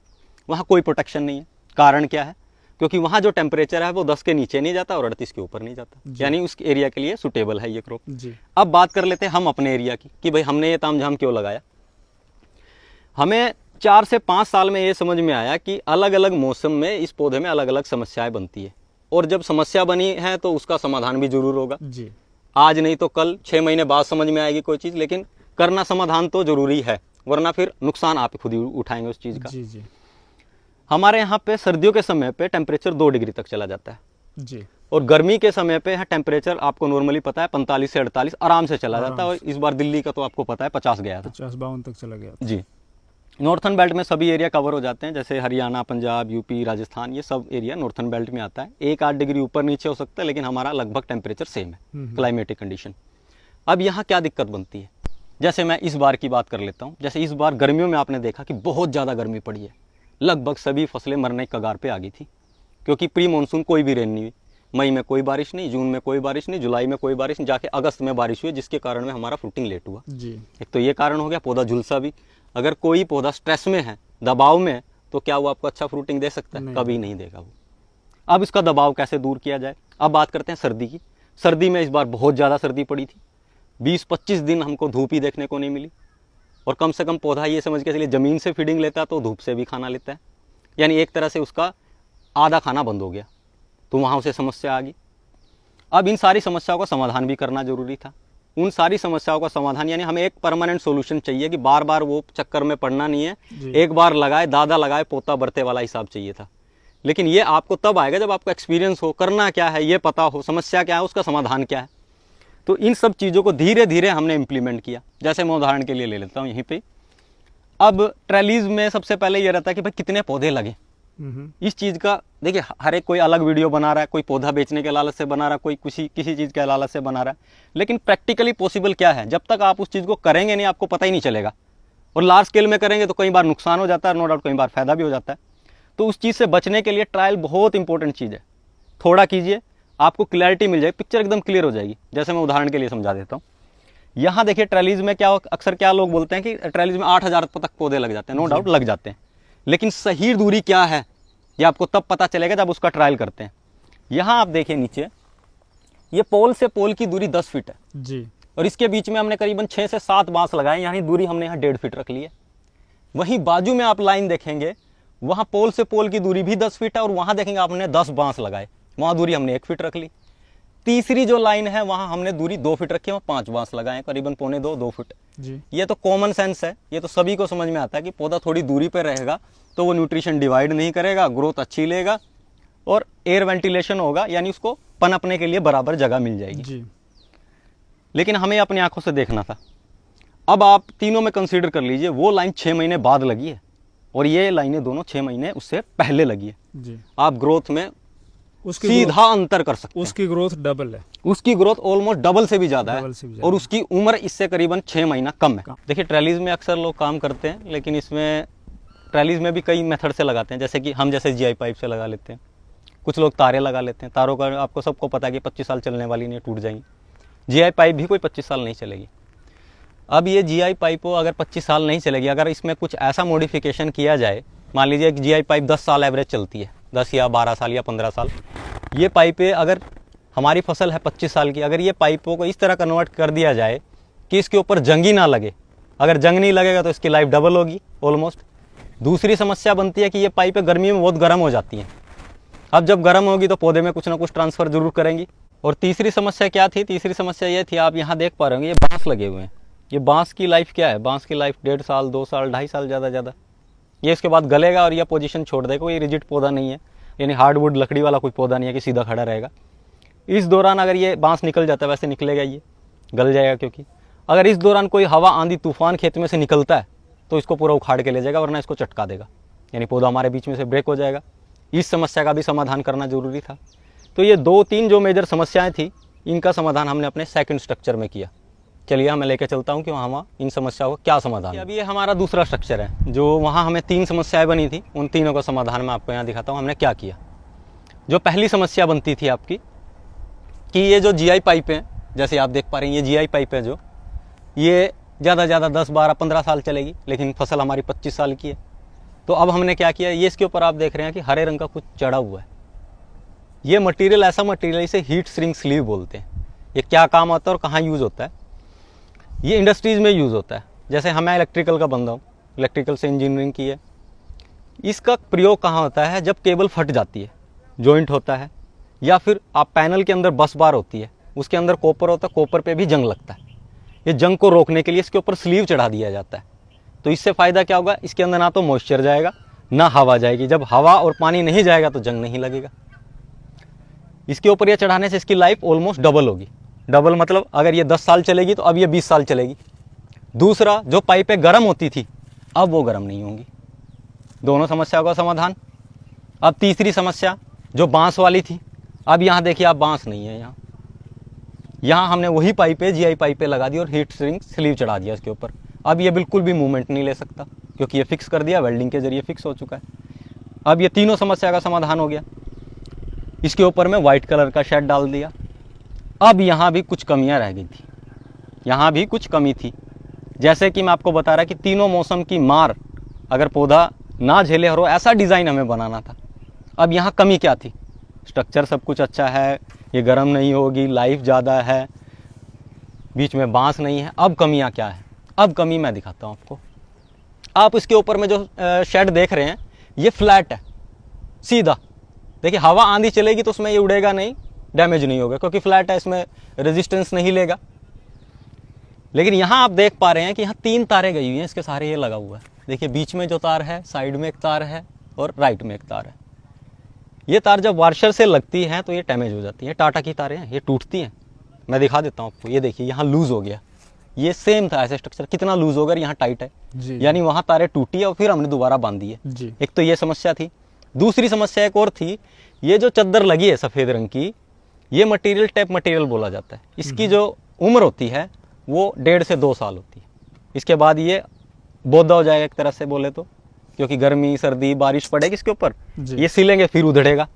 वहाँ कोई प्रोटेक्शन नहीं है। कारण क्या है? क्योंकि वहाँ जो टेम्परेचर है वो 10 के नीचे नहीं जाता और 38 के ऊपर नहीं जाता, यानी उस एरिया के लिए सुटेबल है ये क्रॉप। अब बात कर लेते हैं हम अपने एरिया की कि भाई हमने ये तामझाम क्यों लगाया। हमें 4 से 5 साल में ये समझ में आया कि अलग अलग मौसम में इस पौधे में अलग अलग समस्याएं बनती है, और जब समस्या बनी है तो उसका समाधान भी जरूर होगा
जी।
आज नहीं तो कल, 6 महीने बाद समझ में आएगी कोई चीज़, लेकिन करना समाधान तो जरूरी है, वरना फिर नुकसान आप खुद ही उठाएंगे उस चीज़ का।
जी जी।
हमारे यहाँ पे सर्दियों के समय पे टेम्परेचर 2 डिग्री तक चला जाता है
जी।
और गर्मी के समय पे है टेम्परेचर आपको नॉर्मली पता है 45 से 48 आराम से चला जाता है। और इस बार दिल्ली का तो आपको पता है 50 गया था,
50-52 तक चला गया।
जी। नॉर्थन बेल्ट में सभी एरिया कवर हो जाते हैं, जैसे हरियाणा, पंजाब, यूपी, राजस्थान, ये सब एरिया नॉर्थन बेल्ट में आता है। 1-8 डिग्री ऊपर नीचे हो सकता है, लेकिन हमारा लगभग टेम्परेचर सेम है, क्लाइमेटिक कंडीशन। अब यहाँ क्या दिक्कत बनती है, जैसे मैं इस बार की बात कर लेता हूँ। जैसे इस बार गर्मियों में आपने देखा कि बहुत ज़्यादा गर्मी पड़ी है, लगभग सभी फसलें मरने की कगार पे आ गई थी, क्योंकि प्री मानसून कोई भी रेन नहीं हुई। मई में कोई बारिश नहीं, जून में कोई बारिश नहीं, जुलाई में कोई बारिश नहीं, जाके अगस्त में बारिश हुई, जिसके कारण में हमारा फ्रूटिंग लेट हुआ।
जी।
एक तो ये कारण हो गया, पौधा झुलसा भी। अगर कोई पौधा स्ट्रेस में है, दबाव में है, तो क्या वो आपको अच्छा फ्रूटिंग दे सकता है? कभी नहीं देगा वो। अब इसका दबाव कैसे दूर किया जाए? अब बात करते हैं सर्दी की। सर्दी में इस बार बहुत ज़्यादा सर्दी पड़ी थी, 20-25 दिन हमको धूप ही देखने को नहीं मिली। और कम से कम पौधा ये समझ के चलिए ज़मीन से फीडिंग लेता है तो धूप से भी खाना लेता है, यानी एक तरह से उसका आधा खाना बंद हो गया, तो वहाँ उसे समस्या आ गई। अब इन सारी समस्याओं का समाधान भी करना जरूरी था। उन सारी समस्याओं का समाधान, यानी हमें एक परमानेंट सॉल्यूशन चाहिए कि बार बार वो चक्कर में पड़ना नहीं है, एक बार लगाए दादा लगाए पोता बरते वाला हिसाब चाहिए था। लेकिन ये आपको तब आएगा जब आपको एक्सपीरियंस हो, करना क्या है ये पता हो, समस्या क्या है, उसका समाधान क्या है। तो इन सब चीज़ों को धीरे धीरे हमने इम्प्लीमेंट किया। जैसे मैं उदाहरण के लिए ले लेता हूँ यहीं पे, अब ट्रेलीज में सबसे पहले ये रहता है कि भाई कितने पौधे लगे। इस चीज़ का देखिए, हर एक कोई अलग वीडियो बना रहा है, कोई पौधा बेचने के लालच से बना रहा है, कोई किसी चीज़ के लालच से बना रहा है, लेकिन प्रैक्टिकली पॉसिबल क्या है, जब तक आप उस चीज़ को करेंगे नहीं आपको पता ही नहीं चलेगा। और लार्ज स्केल में करेंगे तो कई बार नुकसान हो जाता है, नो डाउट कई बार फायदा भी हो जाता है। तो उस चीज़ से बचने के लिए ट्रायल बहुत इंपॉर्टेंट चीज़ है। थोड़ा कीजिए, आपको क्लैरिटी मिल जाएगी, पिक्चर एकदम क्लियर हो जाएगी। जैसे मैं उदाहरण के लिए समझा देता हूँ। यहाँ देखिए ट्रेलीज में क्या अक्सर क्या लोग बोलते हैं कि ट्रेलीज में 8,000 तक पौधे लग जाते हैं, नो डाउट लग जाते हैं, लेकिन सही दूरी क्या है ये आपको तब पता चलेगा जब उसका ट्रायल करते हैं। यहाँ आप देखिए नीचे, ये पोल से पोल की दूरी 10 फीट है
जी,
और इसके बीच में हमने करीबन 6 से 7 बांस लगाए, यानी दूरी हमने यहाँ 1.5 फीट रख ली है। वहीं बाजू में आप लाइन देखेंगे, वहाँ पोल से पोल की दूरी भी 10 फीट है और वहाँ देखेंगे आपने 10 बांस लगाए, वहाँ दूरी हमने 1 फीट रख ली। तीसरी जो लाइन है वहाँ हमने दूरी 2 फीट रखी है, वहाँ 5 बांस लगाए, करीबन 2.25-2 फीट जी। ये तो कॉमन सेंस है, ये तो सभी को समझ में आता है कि पौधा थोड़ी दूरी पर रहेगा तो वो न्यूट्रिशन डिवाइड नहीं करेगा, ग्रोथ अच्छी लेगा और एयर वेंटिलेशन होगा, यानी उसको पनपने के लिए बराबर जगह मिल जाएगी जी। लेकिन हमें अपनी आंखों से देखना था। अब आप तीनों में कंसीडर कर लीजिए, वो लाइन 6 महीने बाद लगी है और ये लाइनें दोनों 6 महीने उससे पहले लगी है जी। आप ग्रोथ में उसकी सीधा अंतर कर सकते हैं।
उसकी ग्रोथ डबल है,
उसकी ग्रोथ ऑलमोस्ट डबल से भी ज्यादा है और उसकी उम्र इससे करीबन 6 महीना कम है। देखिए ट्रेलीज में अक्सर लोग काम करते हैं, लेकिन इसमें ट्रेलीज में भी कई मेथड से लगाते हैं, जैसे कि हम जैसे जीआई पाइप से लगा लेते हैं, कुछ लोग तारे लगा लेते हैं। तारों का आपको सबको पता है कि 25 साल चलने वाली नहीं, टूट जाएंगी। जीआई पाइप भी कोई 25 साल नहीं चलेगी। अब ये जीआई पाइप अगर 25 साल नहीं चलेगी, अगर इसमें कुछ ऐसा मॉडिफिकेशन किया जाए, मान लीजिए कि जीआई पाइप 10 साल एवरेज चलती है, 10 या 12 साल या 15 साल। ये पाइपें अगर हमारी फसल है 25 साल की, अगर ये पाइपों को इस तरह कन्वर्ट कर दिया जाए कि इसके ऊपर जंग ही ना लगे, अगर जंग नहीं लगेगा तो इसकी लाइफ डबल होगी ऑलमोस्ट। दूसरी समस्या बनती है कि ये पाइपें गर्मी में बहुत गर्म हो जाती हैं। अब जब गर्म होगी तो पौधे में कुछ ना कुछ ट्रांसफ़र जरूर करेंगी। और तीसरी समस्या क्या थी? तीसरी समस्या ये थी, आप यहाँ देख पा रहे होंगे ये बांस लगे हुए हैं। ये बांस की लाइफ क्या है? बांस की लाइफ 1.5 साल, 2 साल, 2.5 साल ज़्यादा। ये इसके बाद गलेगा और यह पोजीशन छोड़ देगा। कोई रिजिड पौधा नहीं है, यानी हार्डवुड लकड़ी वाला कोई पौधा नहीं है कि सीधा खड़ा रहेगा। इस दौरान अगर ये बांस निकल जाता है, वैसे निकलेगा, ये गल जाएगा, क्योंकि अगर इस दौरान कोई हवा, आंधी, तूफान खेत में से निकलता है तो इसको पूरा उखाड़ के ले जाएगा, वरना इसको चटका देगा, यानी पौधा हमारे बीच में से ब्रेक हो जाएगा। इस समस्या का भी समाधान करना जरूरी था। तो ये 2-3 जो मेजर समस्याएं थी, इनका समाधान हमने अपने सेकंड स्ट्रक्चर में किया। चलिए मैं लेकर चलता हूँ कि वहाँ इन समस्याओं का क्या समाधान है। अभी ये हमारा दूसरा स्ट्रक्चर है, जो वहाँ हमें 3 समस्याएं बनी थी, उन तीनों का समाधान मैं आपको यहाँ दिखाता हूँ हमने क्या किया। जो पहली समस्या बनती थी आपकी कि ये जो GI पाइप हैं, जैसे आप देख पा रहे हैं, ये GI पाइप है, जो ये ज़्यादा 10, 12, 15 साल चलेगी, लेकिन फसल हमारी 25 साल की है। तो अब हमने क्या किया, ये इसके ऊपर आप देख रहे हैं कि हरे रंग का कुछ चढ़ा हुआ है। ये मटेरियल ऐसा मटेरियल, इसे हीट श्रिंक स्लीव बोलते हैं। ये क्या काम आता है और कहाँ यूज़ होता है? ये इंडस्ट्रीज़ में यूज़ होता है। जैसे मैं इलेक्ट्रिकल का बंदा हूँ, इलेक्ट्रिकल से इंजीनियरिंग की है। इसका प्रयोग कहाँ होता है? जब केबल फट जाती है, जॉइंट होता है, या फिर आप पैनल के अंदर बस बार होती है, उसके अंदर कॉपर होता है, कॉपर पे भी जंग लगता है। ये जंग को रोकने के लिए इसके ऊपर स्लीव चढ़ा दिया जाता है। तो इससे फ़ायदा क्या होगा? इसके अंदर ना तो मॉइस्चर जाएगा, ना हवा जाएगी। जब हवा और पानी नहीं जाएगा तो जंग नहीं लगेगा। इसके ऊपर ये चढ़ाने से इसकी लाइफ ऑलमोस्ट डबल होगी। डबल मतलब अगर ये 10 साल चलेगी तो अब ये 20 साल चलेगी। दूसरा, जो पाइपें गर्म होती थी अब वो गर्म नहीं होंगी। दोनों समस्याओं का समाधान। अब तीसरी समस्या जो बांस वाली थी, अब यहाँ देखिए आप, बांस नहीं है यहाँ हमने वही पाइपें, GI पाइपें लगा दी और हीट श्रिंक स्लीव चढ़ा दिया इसके ऊपर। अब ये बिल्कुल भी मूवमेंट नहीं ले सकता, क्योंकि ये फिक्स कर दिया, वेल्डिंग के जरिए फिक्स हो चुका है। अब ये तीनों समस्या का समाधान हो गया। इसके ऊपर में वाइट कलर का शेड डाल दिया। अब यहाँ भी कुछ कमियाँ रह गई थी, यहाँ भी कुछ कमी थी। जैसे कि मैं आपको बता रहा कि तीनों मौसम की मार अगर पौधा ना झेले और ऐसा डिज़ाइन हमें बनाना था। अब यहाँ कमी क्या थी? स्ट्रक्चर सब कुछ अच्छा है, ये गर्म नहीं होगी, लाइफ ज़्यादा है, बीच में बांस नहीं है। अब कमियाँ क्या है? अब कमी मैं दिखाता हूँ आपको। आप इसके ऊपर में जो शेड देख रहे हैं, ये फ्लैट है, सीधा। देखिए हवा आंधी चलेगी तो उसमें ये उड़ेगा नहीं, डैमेज नहीं होगा, क्योंकि फ्लैट है, इसमें रेजिस्टेंस नहीं लेगा। लेकिन यहाँ आप देख पा रहे हैं कि यहाँ 3 तारें गई हुई हैं, इसके सारे ये लगा हुआ है। देखिए बीच में जो तार है, साइड में एक तार है और राइट में एक तार है। ये तार जब वार्शर से लगती हैं तो ये डैमेज हो जाती है। टाटा की तारें हैं, ये टूटती हैं। मैं दिखा देता हूँ आपको। ये देखिए यहाँ लूज़ हो गया, ये सेम था ऐसे स्ट्रक्चर, कितना लूज़ हो गया, यहाँ टाइट है, यानी वहाँ तारें टूटी है और फिर हमने दोबारा बांधी है। एक तो ये समस्या थी। दूसरी समस्या एक और थी, ये जो चद्दर लगी है सफ़ेद रंग की, ये मटेरियल टेप मटेरियल बोला जाता है। इसकी जो उम्र होती है वो 1.5 से 2 साल होती है। इसके बाद ये बौद्धा हो जाएगा एक तरह से बोले तो, क्योंकि गर्मी सर्दी बारिश पड़ेगी इसके ऊपर, ये सिलेंगे फिर उधड़ेगा।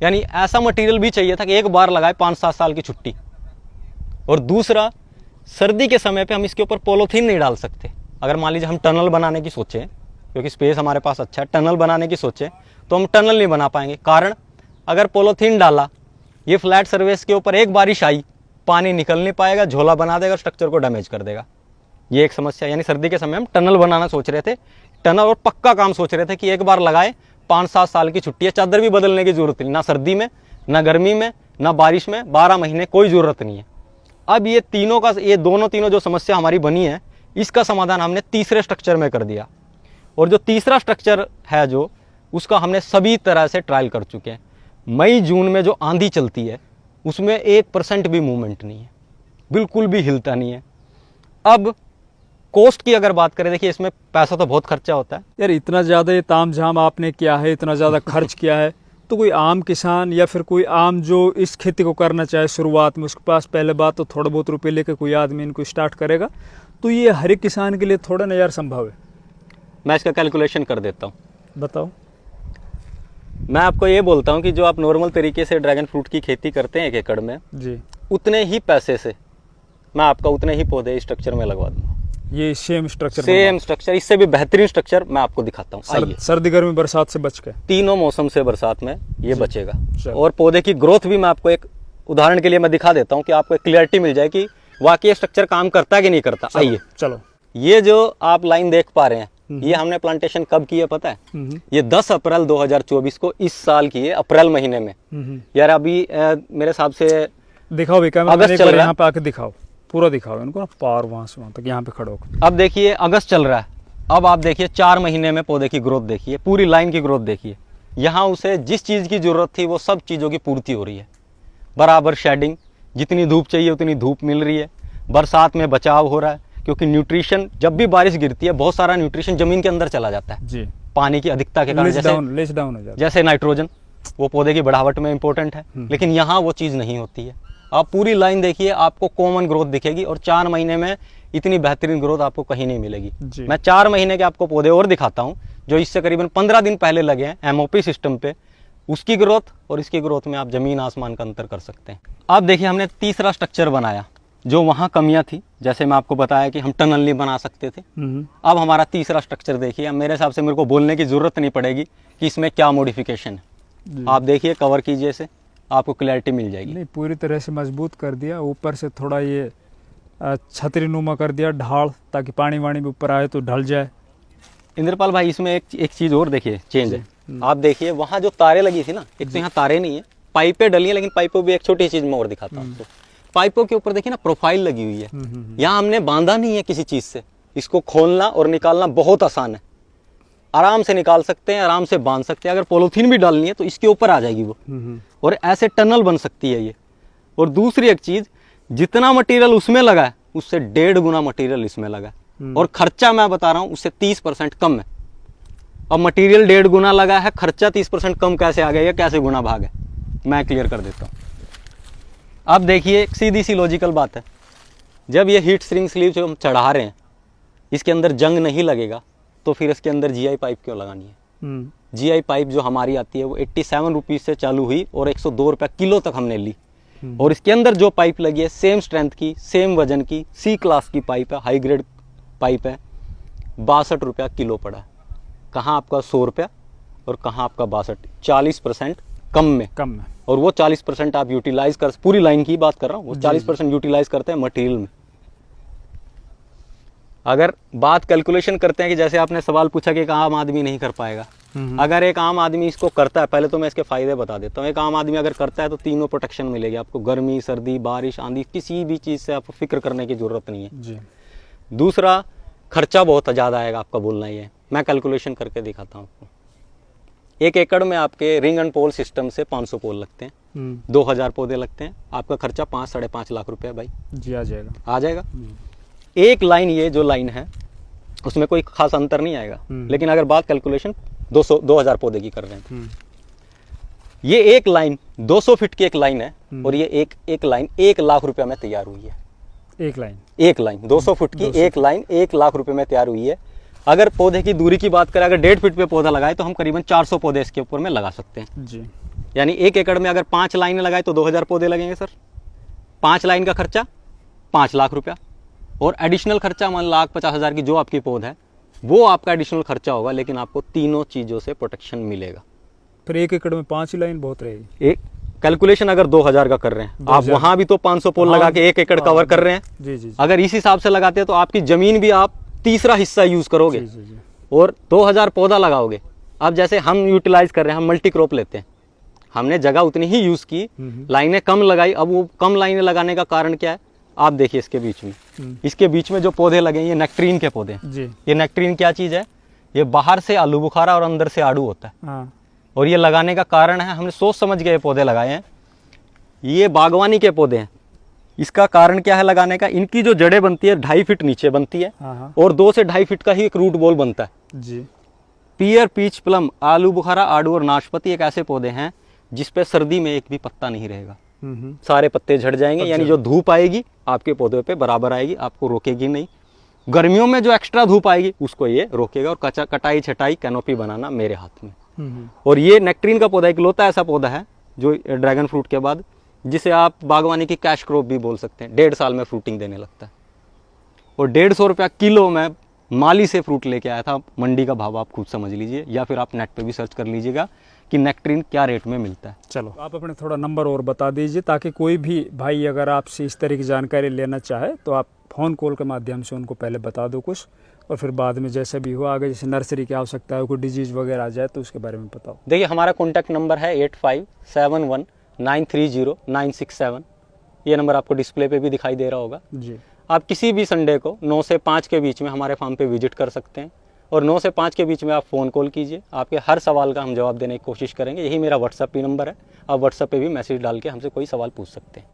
यानी ऐसा मटेरियल भी चाहिए था कि एक बार लगाए 5-7 साल की छुट्टी। और दूसरा, सर्दी के समय पे हम इसके ऊपर पॉलीथीन नहीं डाल सकते। अगर मान लीजिए हम टनल बनाने की सोचें, क्योंकि स्पेस हमारे पास अच्छा है, टनल बनाने की सोचें तो हम टनल नहीं बना पाएंगे। कारण, अगर पॉलीथीन डाला, ये फ्लैट सर्फेस के ऊपर एक बारिश आई, पानी निकल नहीं पाएगा, झोला बना देगा, स्ट्रक्चर को डैमेज कर देगा। ये एक समस्या। यानी सर्दी के समय हम टनल बनाना सोच रहे थे, टनल और पक्का काम सोच रहे थे कि एक बार लगाए 5-7 साल की छुट्टी है, चादर भी बदलने की जरूरत नहीं, ना सर्दी में, ना गर्मी में, ना बारिश में, 12 महीने कोई ज़रूरत नहीं है। अब ये दोनों जो समस्या हमारी बनी है, इसका समाधान हमने तीसरे स्ट्रक्चर में कर दिया। और जो तीसरा स्ट्रक्चर है जो, उसका हमने सभी तरह से ट्रायल कर चुके हैं। मई जून में जो आंधी चलती है उसमें 1% भी मूवमेंट नहीं है, बिल्कुल भी हिलता नहीं है। अब कॉस्ट की अगर बात करें, देखिए इसमें पैसा तो बहुत खर्चा होता है
यार। इतना ज़्यादा ये ताम झाम आपने किया है, इतना ज़्यादा खर्च किया है, तो कोई आम किसान या फिर कोई आम जो इस खेती को करना चाहे शुरुआत में, उसके पास पहले बात तो थोड़ा बहुत रुपये लेकर कोई आदमी इनको स्टार्ट करेगा, तो ये हर एक किसान के लिए थोड़ा ना यार संभव है।
मैं इसका कैलकुलेशन कर देता हूँ।
बताओ।
मैं आपको ये बोलता हूँ कि जो आप नॉर्मल तरीके से ड्रैगन फ्रूट की खेती करते हैं 1 एकड़ में जी, उतने ही पैसे से मैं आपका उतने ही पौधे स्ट्रक्चर में लगवा दूँगा।
ये सेम स्ट्रक्चर,
सेम स्ट्रक्चर, इससे भी बेहतरीन स्ट्रक्चर मैं आपको दिखाता हूँ। आइए,
सर्दी गर्मी बरसात से बच के,
तीनों मौसम से बरसात में ये बचेगा।
चलो।
और पौधे की ग्रोथ भी मैं आपको एक उदाहरण के लिए मैं दिखा देता हूँ कि आपको एक क्लियरिटी मिल जाए कि वाकई ये स्ट्रक्चर काम करता है कि नहीं करता। आइए,
चलो।
ये जो आप लाइन देख पा रहे हैं, ये हमने प्लांटेशन कब की है पता है? ये 10 अप्रैल 2024 को, इस साल की है, अप्रैल महीने में। यार अभी मेरे हिसाब से
दिखाओ भी कैमरा,
अगस्त चल रहा है।
यहाँ पे आके दिखाओ, पूरा दिखाओ इनको ना, पार वहां से वहां तक, यहाँ पे खड़े होकर।
अब देखिए अगस्त चल रहा है, अब आप देखिए 4 महीने में पौधे की ग्रोथ देखिए, पूरी लाइन की ग्रोथ देखिए। यहाँ उसे जिस चीज़ की जरूरत थी वो सब चीज़ों की पूर्ति हो रही है। बराबर शेडिंग, जितनी धूप चाहिए उतनी धूप मिल रही है, बरसात में बचाव हो रहा है, क्योंकि न्यूट्रिशन, जब भी बारिश गिरती है बहुत सारा न्यूट्रिशन जमीन के अंदर चला जाता है
जी,
पानी की अधिकता के कारण।
लेस डाउन हो जाता है।
जैसे नाइट्रोजन, वो पौधे की बढ़ावट में इंपॉर्टेंट है, लेकिन यहाँ वो चीज़ नहीं होती है। आप पूरी लाइन देखिए, आपको कॉमन ग्रोथ दिखेगी, और 4 महीने में इतनी बेहतरीन ग्रोथ आपको कहीं नहीं मिलेगी। मैं 4 महीने के आपको पौधे और दिखाता हूँ जो इससे करीबन 15 दिन पहले लगे हैं एमओपी सिस्टम पे। उसकी ग्रोथ और इसकी ग्रोथ में आप जमीन आसमान का अंतर कर सकते हैं। अब देखिए हमने तीसरा स्ट्रक्चर बनाया, जो वहाँ कमियाँ थी, जैसे मैं आपको बताया कि हम टनल नहीं बना सकते थे। अब हमारा तीसरा स्ट्रक्चर देखिए, अब मेरे हिसाब से मेरे को बोलने की ज़रूरत नहीं पड़ेगी कि इसमें क्या मॉडिफिकेशन है। आप देखिए, कवर कीजिए इसे, आपको क्लैरिटी मिल जाएगी।
नहीं, पूरी तरह से मजबूत कर दिया, ऊपर से थोड़ा ये छतरी नुमा कर दिया, ढाल, ताकि पानी वाणी भी ऊपर आए तो ढल जाए।
इंद्रपाल भाई, इसमें एक चीज़ और देखिए चेंज है। आप देखिए वहाँ जो तारे लगी थी ना, एक तो यहाँ तारे नहीं है, पाइपें डली है, लेकिन पाइपों भी एक छोटी चीज़ मैं और दिखाता हूँ आपको। पाइपों के ऊपर देखिए ना प्रोफाइल लगी हुई है। यहाँ हमने बांधा नहीं है किसी चीज़ से, इसको खोलना और निकालना बहुत आसान है, आराम से निकाल सकते हैं, आराम से बांध सकते हैं। अगर पॉलीथीन भी डालनी है तो इसके ऊपर आ जाएगी वो, और ऐसे टनल बन सकती है ये। और दूसरी एक चीज़, जितना मटेरियल उसमें लगा है उससे 1.5 गुना मटेरियल इसमें लगा है, और खर्चा मैं बता रहा हूँ उससे 30% कम है। अब मटेरियल 1.5 गुना लगा है, खर्चा 30% कम कैसे आ गया, ये कैसे गुना भाग है, मैं क्लियर कर देता हूँ। अब देखिए, एक सीधी सी लॉजिकल बात है, जब ये हीट श्रिंक स्लीव जो हम चढ़ा रहे हैं, इसके अंदर जंग नहीं लगेगा, तो फिर इसके अंदर जीआई पाइप क्यों लगानी है? जीआई पाइप जो हमारी आती है वो 87 रुपीज़ से चालू हुई और 102 रुपये किलो तक हमने ली। और इसके अंदर जो पाइप लगी है सेम स्ट्रेंथ की, सेम वजन की, सी क्लास की पाइप है, हाई ग्रेड पाइप है, 62 रुपया किलो पड़ा है। कहाँ आपका 100 रुपया और कहाँ आपका 62, 40% कम में। और वो 40% आप यूटिलाइज कर, पूरी लाइन की बात कर रहा हूँ, वो 40% यूटिलाइज करते हैं मटेरियल में। अगर बात कैलकुलेशन करते हैं कि जैसे आपने सवाल पूछा कि एक आम आदमी नहीं कर पाएगा, अगर एक आम आदमी इसको करता है, पहले तो मैं इसके फायदे बता देता हूँ। एक आम आदमी अगर करता है तो तीनों प्रोटेक्शन मिलेगी आपको, गर्मी, सर्दी, बारिश, आंधी, किसी भी चीज़ से आपको फिक्र करने की जरूरत नहीं है जी। दूसरा, खर्चा बहुत ज़्यादा आएगा, आपका बोलना ही है, मैं कैलकुलेशन करके दिखाता हूँ आपको। 1 एकड़ में आपके रिंग एंड पोल सिस्टम से 500 पोल लगते हैं, 2000 पौधे लगते हैं, आपका खर्चा 5-5.5 लाख रुपए भाई जी आ जाएगा। एक लाइन, ये जो लाइन है उसमें कोई खास अंतर नहीं आएगा, लेकिन अगर बात कैलकुलेशन 2000 पौधे की कर रहे हैं, ये एक लाइन 200 फीट की एक लाइन है, और ये एक लाइन 1 लाख रुपए में तैयार हुई है। एक लाइन 200 फुट की एक लाइन 1 लाख रुपए में तैयार हुई है। अगर पौधे की दूरी की बात करें, अगर 1.5 फीट पे पौधा लगाए तो हम करीबन 400 पौधे इसके ऊपर में लगा सकते हैं जी। यानी 1 एकड़ में अगर 5 लाइनें लगाए तो 2000 पौधे लगेंगे सर। 5 लाइन का खर्चा 5 लाख रुपया, और एडिशनल खर्चा मान 1,50,000 की जो आपकी पौध है वो आपका एडिशनल खर्चा होगा, लेकिन आपको तीनों चीज़ों से प्रोटेक्शन मिलेगा।
फिर 1 एकड़ में 5 लाइन बहुत रहेगी।
एक कैलकुलेशन अगर 2000 का कर रहे हैं आप, वहां भी तो 500 पोल लगा के 1 एकड़ कवर कर रहे हैं जी। अगर इस हिसाब से लगाते हैं तो आपकी जमीन भी आप तीसरा हिस्सा यूज करोगे जी। और 2000 पौधा लगाओगे। अब जैसे हम यूटिलाइज कर रहे हैं, हम मल्टी क्रॉप लेते हैं, हमने जगह उतनी ही यूज की, लाइनें कम लगाई। अब वो कम लाइनें लगाने का कारण क्या है, आप देखिए इसके बीच में, इसके बीच में जो पौधे लगे ये नेक्ट्रीन के पौधे जी। ये नेक्ट्रीन क्या चीज है, ये बाहर से आलू बुखारा और अंदर से आड़ू होता है। और ये लगाने का कारण है, हमने सोच समझ के ये पौधे लगाए हैं, ये बागवानी के पौधे हैं। इसका कारण क्या है लगाने का, इनकी जो जड़ें बनती है 2.5 फीट नीचे बनती है, और 2 से 2.5 फीट का ही एक रूट बॉल बनता है जी। पियर, पीच, प्लम, आलू बुखारा, आड़ू और नाशपाती एक ऐसे पौधे हैं जिसपे सर्दी में एक भी पत्ता नहीं रहेगा, सारे पत्ते झड़ जाएंगे। यानी जो धूप आएगी आपके पौधे पे बराबर आएगी, आपको रोकेगी नहीं। गर्मियों में जो एक्स्ट्रा धूप आएगी उसको ये रोकेगा। और कटाई छटाई कैनोपी बनाना मेरे हाथ में। और ये नेक्ट्रीन का पौधा इकलौता ऐसा पौधा है जो ड्रैगन फ्रूट के बाद, जिसे आप बागवानी की कैश क्रॉप भी बोल सकते हैं, 1.5 साल में फ्रूटिंग देने लगता है। और 150 रुपया किलो मैं माली से फ्रूट लेके आया था। मंडी का भाव आप खुद समझ लीजिए, या फिर आप नेट पे भी सर्च कर लीजिएगा कि नेक्ट्रीन क्या रेट में मिलता है।
चलो आप अपने थोड़ा नंबर और बता दीजिए, ताकि कोई भी भाई अगर आपसे इस तरह की जानकारी लेना चाहे तो आप फ़ोन कॉल के माध्यम से उनको पहले बता दो कुछ, और फिर बाद में जैसे भी हो आगे, जैसे नर्सरी की आवश्यकता है, कोई डिजीज़ वगैरह आ जाए तो उसके बारे में बताओ।
देखिए हमारा कॉन्टैक्ट नंबर है 8571930967। ये नंबर आपको डिस्प्ले पे भी दिखाई दे रहा होगा
जी।
आप किसी भी संडे को 9 से 5 के बीच में हमारे फार्म पे विजिट कर सकते हैं, और 9 से 5 के बीच में आप फ़ोन कॉल कीजिए। आपके हर सवाल का हम जवाब देने की कोशिश करेंगे। यही मेरा व्हाट्सएप नंबर है, आप व्हाट्सएप पे भी मैसेज डाल के हमसे कोई सवाल पूछ सकते हैं।